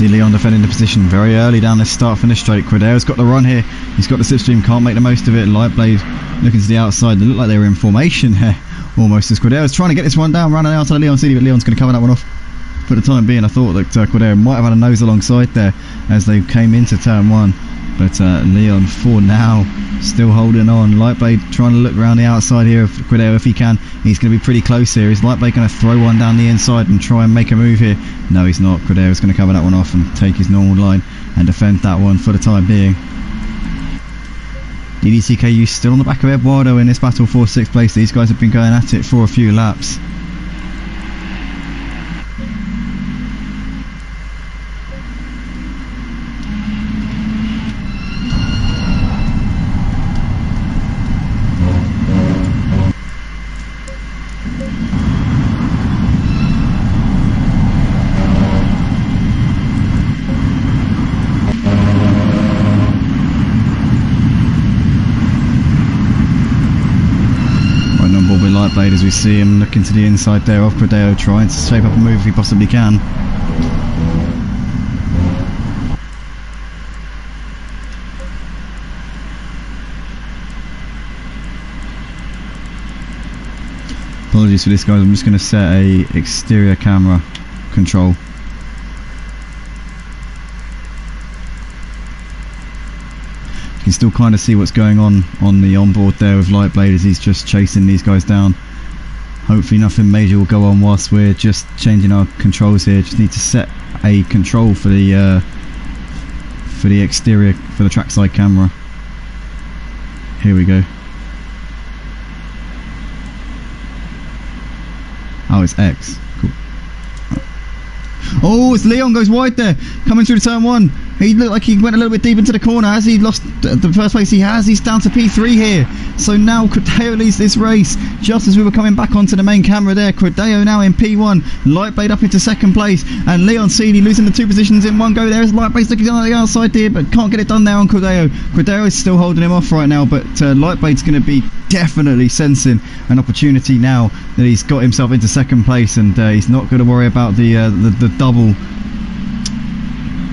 A: see Leon defending the position very early down this start finish straight. Cordeo's got the run here. He's got the slipstream, can't make the most of it. Lightblade looking to the outside. They look like they were in formation here almost as Cordeo's trying to get this one down, running out to Leon CD, but Leon's going to cover that one off for the time being. I thought that Cordeo might have had a nose alongside there as they came into turn one, but Leon for now still holding on. Lightblade trying to look around the outside here of Cordeo if he can. He's going to be pretty close here. Is Lightblade going to throw one down the inside and try and make a move here? No, he's not. Cordeo is going to cover that one off and take his normal line and defend that one for the time being. deedeeTKU still on the back of Eduardo in this battle for 6th place. These guys have been going at it for a few laps. Lightblade as we see him looking to the inside there of Cordeo, trying to shape up a move if he possibly can. Apologies for this guys, I'm just going to set a exterior camera control. You can still kind of see what's going on the onboard there with Lightblade as he's just chasing these guys down. Hopefully nothing major will go on whilst we're just changing our controls here. Just need to set a control for the exterior, for the trackside camera. Here we go. Oh, it's X. Cool. Oh, it's Leon goes wide there, coming through the turn one. He looked like he went a little bit deep into the corner. As he lost the first place he has, he's down to P3 here. So now Cordeo leads this race just as we were coming back onto the main camera there. Cordeo now in P1, Lightblade up into 2nd place, and Leon Seeley losing the 2 positions in one go. There's Lightblade looking on the outside here, but can't get it done there on Cordeo. Cordeo is still holding him off right now, but Lightblade's going to be definitely sensing an opportunity now that he's got himself into 2nd place, and he's not going to worry about the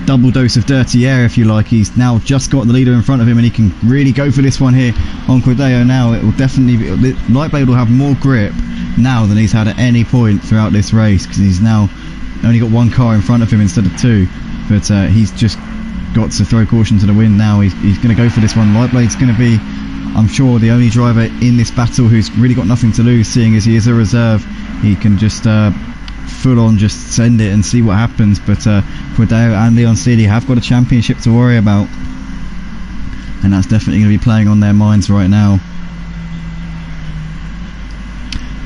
A: double dose of dirty air, if you like. He's now just got the leader in front of him, and he can really go for this one here on Cordeo. Now it will definitely be, Lightblade will have more grip now than he's had at any point throughout this race, because he's now only got 1 car in front of him instead of 2, but he's just got to throw caution to the wind now. He's going to go for this one. Lightblade's going to be, I'm sure, the only driver in this battle who's really got nothing to lose, seeing as he is a reserve. He can just full on just send it and see what happens, but Cordeo and Leon Seeley have got a championship to worry about, and that's definitely going to be playing on their minds right now,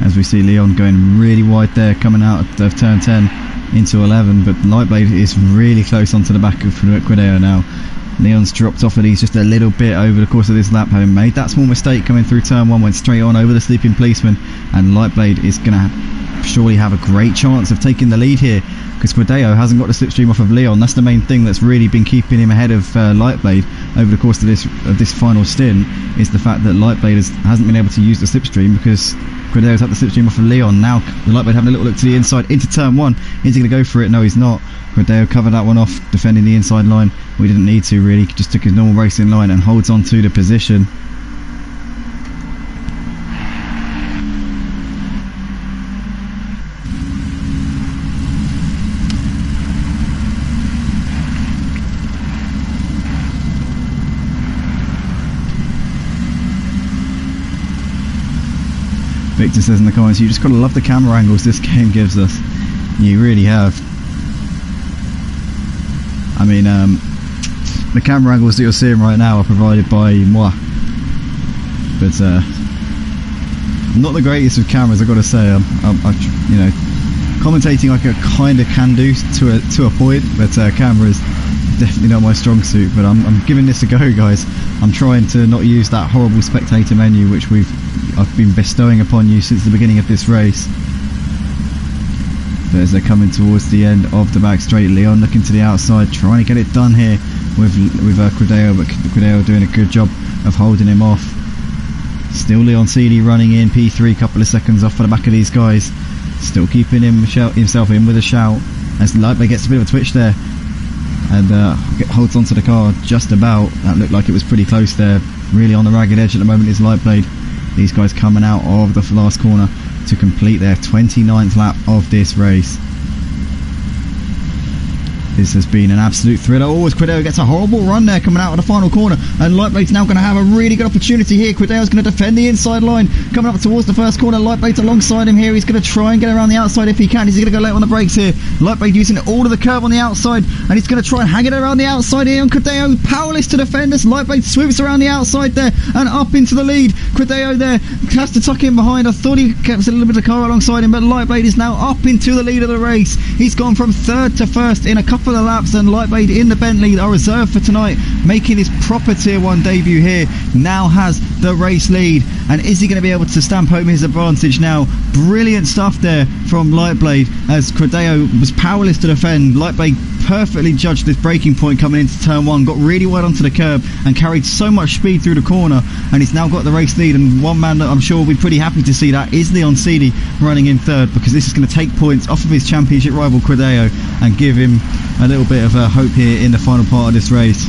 A: as we see Leon going really wide there, coming out of turn 10 into 11, but Lightblade is really close onto the back of Cordeo now. Leon's dropped off at these just a little bit over the course of this lap, having made that small mistake coming through turn 1, went straight on over the sleeping policeman, and Lightblade is going to surely have a great chance of taking the lead here, because Cordeo hasn't got the slipstream off of Leon. That's the main thing that's really been keeping him ahead of Lightblade over the course of this final stint, is the fact that Lightblade hasn't been able to use the slipstream because Cordeo's had the slipstream off of Leon. Now Lightblade having a little look to the inside into turn 1. Is he going to go for it? No, he's not. Cordeo covered that one off, defending the inside line. We didn't need to really, just took his normal racing line and holds on to the position. Victor says in the comments, you just got to love the camera angles this game gives us. You really have. I mean, the camera angles that you're seeing right now are provided by moi. But I'm not the greatest with cameras, I've got to say. I'm you know, commentating like I kind of can do to a point, but cameras definitely not my strong suit. But I'm giving this a go, guys. I'm trying to not use that horrible spectator menu which I've been bestowing upon you since the beginning of this race. But as they're coming towards the end of the back straight, Leon looking to the outside, trying to get it done here with Cordeo, but Cordeo doing a good job of holding him off. Still Leon Seeley running in P3, couple of seconds off for the back of these guys. Still keeping himself in with a shout as Lightblade gets a bit of a twitch there. and holds onto the car just about. That looked like it was pretty close there. Really on the ragged edge at the moment is Lightblade. These guys coming out of the last corner to complete their 29th lap of this race. This has been an absolute thriller. Always Quideo gets a horrible run there coming out of the final corner, and Lightblade's now going to have a really good opportunity here. Quideo's going to defend the inside line coming up towards the first corner. Lightblade's alongside him here. He's going to try and get around the outside if he can. He's going to go late on the brakes here. Lightblade using all of the curve on the outside, and he's going to try and hang it around the outside here on Quideo. Powerless to defend us. Lightblade swoops around the outside there and up into the lead. Quideo there has to tuck in behind. I thought he kept a little bit of car alongside him, but Lightblade is now up into the lead of the race. He's gone from third to first in a couple of laps, and Lightblade in the Bentley, our reserve for tonight, making his proper Tier 1 debut here, now has the race lead. And is he going to be able to stamp home his advantage now? Brilliant stuff there from Lightblade, as Quideo was powerless to defend. Lightblade perfectly judged this braking point coming into turn 1, got really wide onto the curb and carried so much speed through the corner, and he's now got the race lead. And one man that I'm sure will be pretty happy to see that is Leon Seeley running in third, because this is going to take points off of his championship rival Quideo and give him a little bit of hope here in the final part of this race.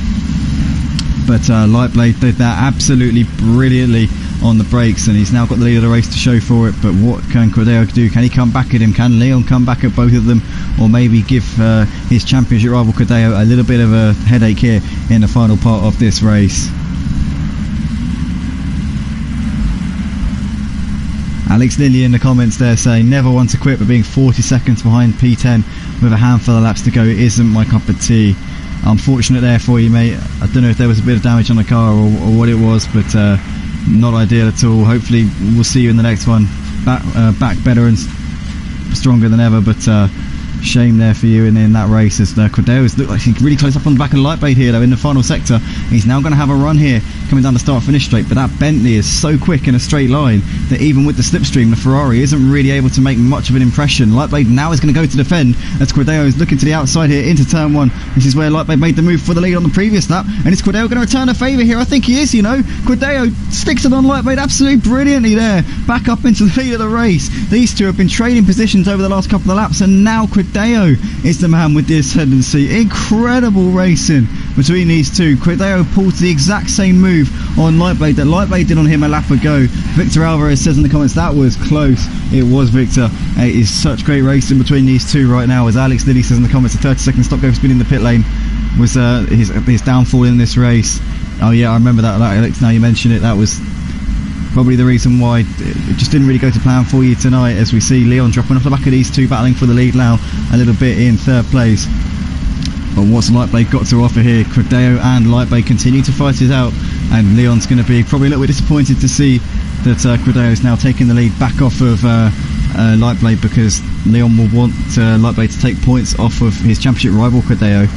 A: But Lightblade did that absolutely brilliantly on the brakes, and he's now got the lead of the race to show for it. But what can Quideo do? Can he come back at him? Can Leon come back at both of them, or maybe give his championship rival Quideo a little bit of a headache here in the final part of this race? Alex Lilly in the comments there saying, never want to quit, but being 40 seconds behind P10 with a handful of laps to go isn't my cup of tea. Unfortunate there for you, mate. I don't know if there was a bit of damage on the car or what it was, but not ideal at all. Hopefully we'll see you in the next one, back better and stronger than ever. But shame there for you in that race, as Quideo looked like he's really close up on the back of Lightblade here though in the final sector. He's now going to have a run here coming down the start finish straight, but that Bentley is so quick in a straight line that even with the slipstream, the Ferrari isn't really able to make much of an impression. Lightblade now is going to go to defend as Quideo is looking to the outside here into turn 1. This is where Lightblade made the move for the lead on the previous lap, and is Quideo going to return a favour here? I think he is, you know. Quideo sticks it on Lightblade absolutely brilliantly there, back up into the lead of the race. These two have been trading positions over the last couple of laps, and now Quideo is the man with the ascendancy. Incredible racing between these two. Quideo pulls the exact same move on Lightblade that Lightblade did on him a lap ago. Victor Alvarez says in the comments that was close. It was, Victor. It is such great racing between these two right now, as Alex Lilly says in the comments, a 30-second stop go for speed in the pit lane was his downfall in this race. Oh yeah, I remember that, Alex, now you mention it. That was probably the reason why it just didn't really go to plan for you tonight, as we see Leon dropping off the back of these two, battling for the lead now a little bit in third place. But what's Lightblade got to offer here? Quideo and Lightblade continue to fight it out, and Leon's going to be probably a little bit disappointed to see that Quideo is now taking the lead back off of Lightblade, because Leon will want Lightblade to take points off of his championship rival Quideo.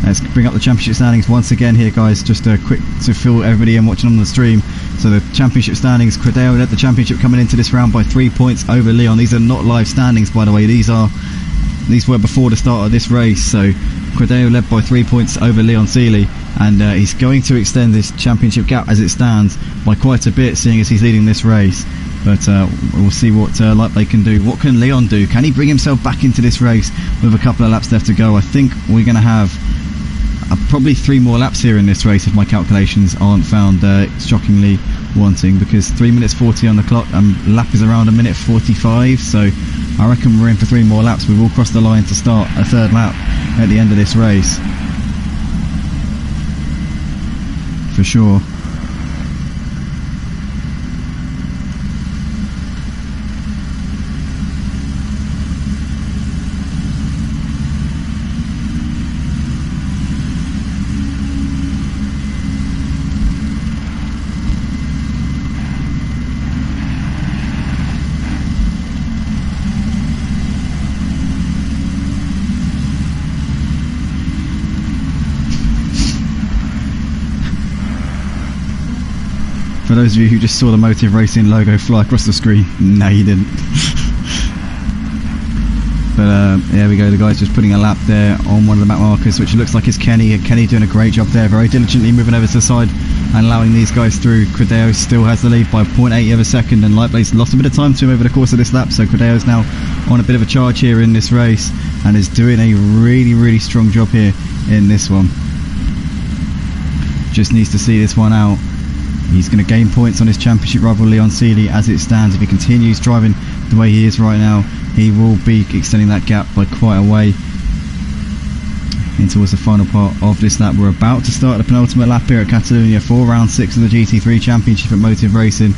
A: Let's bring up the championship standings once again here, guys, just quick to fill everybody in watching on the stream. So the championship standings, Quideo led the championship coming into this round by 3 points over Leon. These are not live standings, by the way. These were before the start of this race. So Quideo led by 3 points over Leon Seeley, and he's going to extend this championship gap as it stands by quite a bit, seeing as he's leading this race. But we'll see what Lightblade can do. What can Leon do? Can he bring himself back into this race with a couple of laps left to go? I think we're going to have probably 3 more laps here in this race, if my calculations aren't found shockingly wanting, because 3 minutes 40 on the clock, lap is around 1 minute 45, so I reckon we're in for 3 more laps. We've all crossed the line to start a third lap at the end of this race, for sure. For those of you who just saw the Motive Racing logo fly across the screen, no you didn't. But there we go, the guy's just putting a lap there on one of the map markers, which looks like it's Kenny. Kenny doing a great job there, very diligently moving over to the side and allowing these guys through. Quideo still has the lead by 0.8 of a second, and Lightblade's lost a bit of time to him over the course of this lap, so Quideo's now on a bit of a charge here in this race and is doing a really strong job here in this one. Just needs to see this one out. He's going to gain points on his championship rival Leon Seeley as it stands. If he continues driving the way he is right now, he will be extending that gap by quite a way in towards the final part of this lap. We're about to start the penultimate lap here at Catalonia for round 6 of the GT3 Championship at Motive Racing.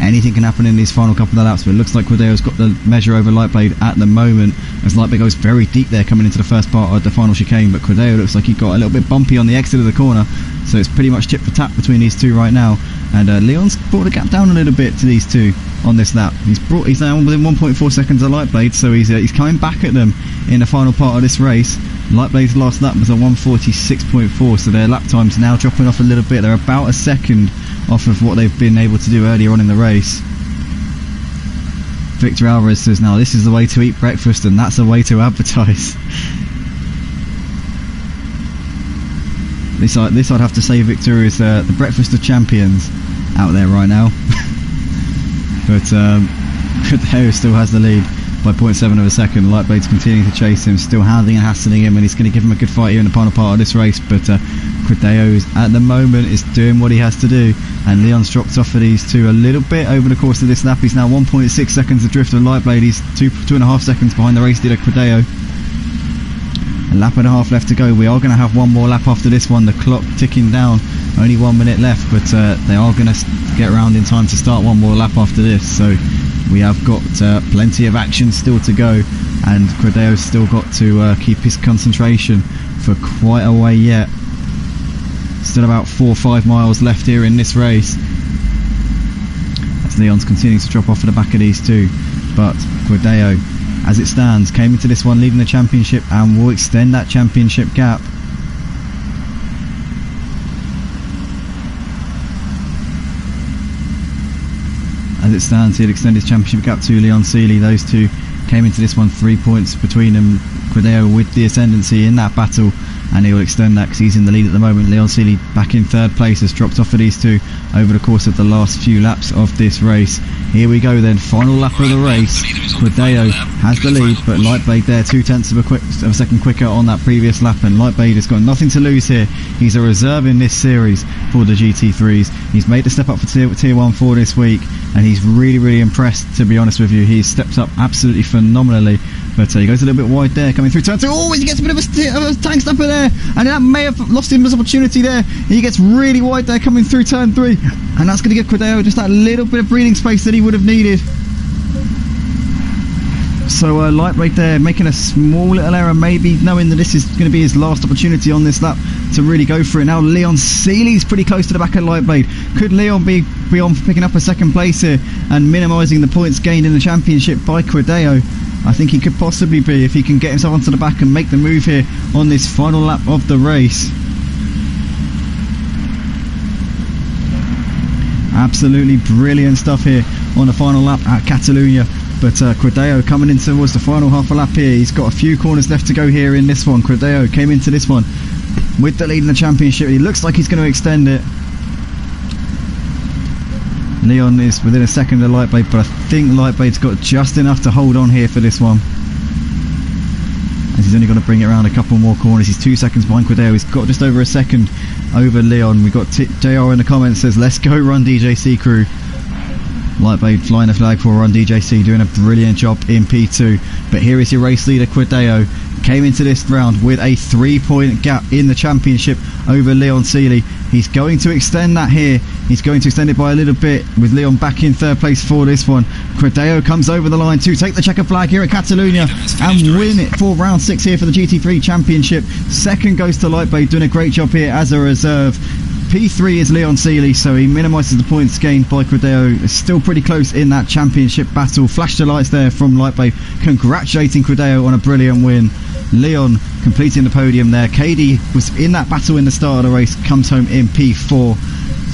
A: Anything can happen in these final couple of laps, but it looks like Cordeo's got the measure over Lightblade at the moment, as Lightblade goes very deep there coming into the first part of the final chicane, but Cordeo looks like he got a little bit bumpy on the exit of the corner, so it's pretty much tip for tap between these two right now. And Leon's brought the gap down a little bit to these two on this lap. He's now within 1.4 seconds of Lightblade, so he's coming back at them in the final part of this race. Lightblade's last lap was a 1:46.4, so their lap time's now dropping off a little bit. They're about a second off of what they've been able to do earlier on in the race. Victor Alvarez says, now this is the way to eat breakfast and that's the way to advertise. This I'd have to say, Victor, is the breakfast of champions out there right now. But Cordeo still has the lead by 0.7 of a second. Lightblade's continuing to chase him, still hounding and hassling him, and he's going to give him a good fight here in the final part of this race. But Cordeo at the moment is doing what he has to do, and Leon's dropped off for these two a little bit over the course of this lap. He's now 1.6 seconds adrift of Lightblade. He's 2.5 seconds behind the race leader Cordeo. A lap and a half left to go. We are going to have one more lap after this one. The clock ticking down, only 1 minute left, but they are going to get around in time to start one more lap after this. So we have got plenty of action still to go, and Cordeo's still got to keep his concentration for quite a way yet. Still about 4 or 5 miles left here in this race, as Leon's continuing to drop off at the back of these two. But Cordeo, as it stands, came into this one leading the championship and will extend that championship gap. As it stands, he'll extend his championship gap to Leon Seeley. Those two came into this one 3 points between them. Cordeo with the ascendancy in that battle, and he will extend that because he's in the lead at the moment. Leon Seeley back in third place, has dropped off for these two over the course of the last few laps of this race. Here we go then, final lap of the race. Cordeo has the lead, but Lightblade there 0.2 of a second quicker on that previous lap, and Lightblade has got nothing to lose here. He's a reserve in this series for the GT3s. He's made the step up for tier 1 for this week, and he's really impressed, to be honest with you. He's stepped up absolutely phenomenally. But he goes a little bit wide there, coming through turn 2. Oh, he gets a bit of a tank stopper there, and that may have lost him his opportunity there. He gets really wide there, coming through turn 3, and that's going to give Cordeo just that little bit of breathing space that he would have needed. So Lightblade there making a small little error, maybe knowing that this is going to be his last opportunity on this lap to really go for it. Now Leon Seeley's pretty close to the back of Lightblade. Could Leon be on picking up a second place here and minimising the points gained in the championship by Cordeo? I think he could possibly be, if he can get himself onto the back and make the move here on this final lap of the race. Absolutely brilliant stuff here on the final lap at Catalonia. But Cordeo coming in towards the final half a lap here. He's got a few corners left to go here in this one. Cordeo came into this one with the lead in the championship. He looks like he's going to extend it. Leon is within a second of Lightblade, but I think Lightblade's got just enough to hold on here for this one, as he's only going to bring it around a couple more corners. He's 2 seconds behind Cordeo. He's got just over a second over Leon. We've got JR in the comments says, let's go Run DJC crew. Lightblade flying the flag for Run DJC, doing a brilliant job in P2. But here is your race leader Cordeo. Came into this round with a 3-point gap in the championship over Leon Seeley. He's going to extend that here. He's going to extend it by a little bit, with Leon back in third place for this one. Cordeo comes over the line to take the checker flag here at Catalonia and win it for round 6 here for the GT3 Championship. Second goes to Lightblade, doing a great job here as a reserve. P3 is Leon Seeley, so he minimises the points gained by Cordeo. It's still pretty close in that championship battle. Flash the lights there from Lightblade, congratulating Cordeo on a brilliant win. Leon completing the podium there. KD was in that battle in the start of the race, comes home in P4.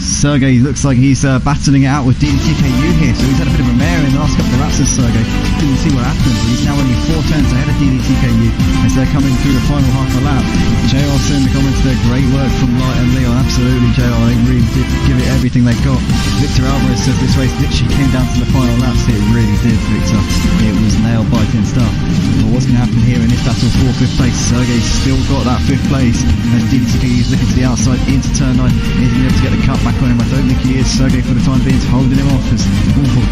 A: Sergey looks like he's battling it out with deedeeTKU here, so he's had a bit of a mare in the last couple of laps, Sergey. Couldn't see what happened, but he's now only 4 turns ahead of deedeeTKU as they're coming through the final half a lap. JR saying in the comments there, great work from Light and Leon. Absolutely, JR, they really did give it everything they got. Victor Alvarez says this race literally came down to the final laps. It really did, Victor. It was nail-biting stuff. But what's going to happen here in this battle for 5th place. Sergey's still got that 5th place as deedeeTKU is looking to the outside into turn 9. Is he going to be able to get the cut back on him? I don't think he is. Sergey for the time being is holding him off as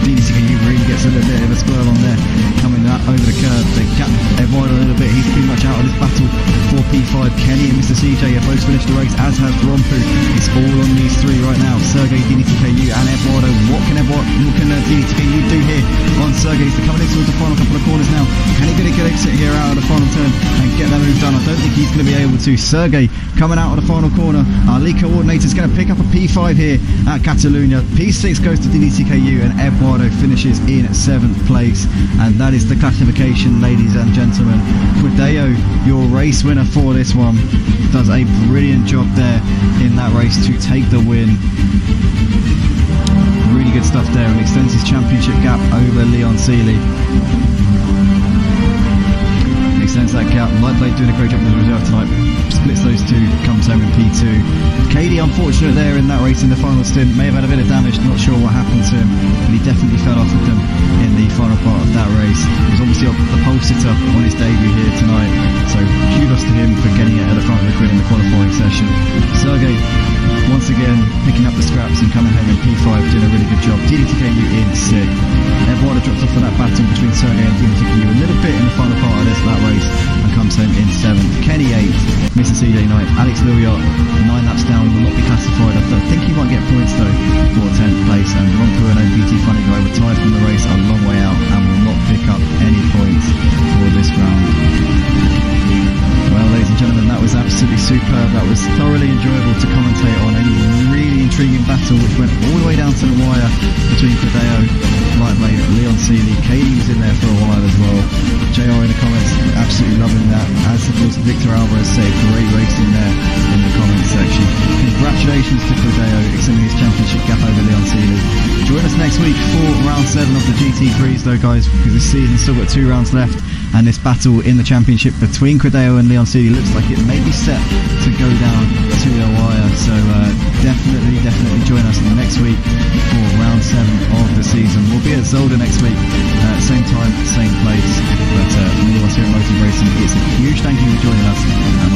A: deedeeTKU really gets a little bit of a squirrel on there. Coming over the curve, they gap Eduardo a little bit. He's pretty much out of this battle for P5. Kenny and Mr. CJ have both finished the race, as has Rompu. It's all on these three right now. Sergey, deedeeTKU and Eduardo. What can deedeeTKU do here on Sergey's? They're coming in towards the final couple of corners now. Can he get a good exit here out of the final turn and get that move done? I don't think he's going to be able to. Sergey coming out of the final corner. Our lead coordinator is going to pick up a P5 here at Catalunya. P6 goes to deedeeTKU and Eduardo finishes in 7th place. And that is the classification, ladies and gentlemen. Quideo, your race winner for this one, does a brilliant job there in that race to take the win. Really good stuff there, and extends his championship gap over Leon Seeley. Extends that gap. Lightblade doing a great job in the reserve tonight. Splits those two, comes home in P2. Katie, unfortunate there in that race in the final stint. May have had a bit of damage, not sure what happened to him, but he definitely fell off with them in the final part of that race. He was obviously the pole sitter on his debut here tonight, so kudos to him for getting it at the front of the grid in the qualifying session. Sergey, once again, picking up the scraps and coming home in P5, doing a really good job. deedeeTKU in 6th. Eduardo drops off for that battle between Sergey and deedeeTKU a little bit in the final part of that race and comes home in 7th. Kenny 8th, Mr. CJ 9th, Alex Lilliot 9 laps down, will not be classified. I think he might get points though for 10th place, and Rompu and OPT Funny Guy retired from the race a long way out and will not pick up any points for this round. Well, ladies and gentlemen, that was absolutely superb. That was thoroughly enjoyable to commentate on. A really intriguing battle which went all the way down to the wire between Quideo, Lightblade, Leon Seeley. Katie was in there for a while as well. JR in the comments, absolutely loving that. As was Victor Alvarez said, great racing there in the comments section. Congratulations to Quideo, extending his championship gap over Leon Seeley. Join us next week for round 7 of the GT3s though, guys, because this season's still got 2 rounds left. And this battle in the championship between Quideo and Leon Seeley looks like it may be set to go down to the wire. So definitely join us next week for round 7 of the season. We'll be at Zolder next week, same time, same place. But all of us here at Motor Racing, it's a huge thank you for joining us, and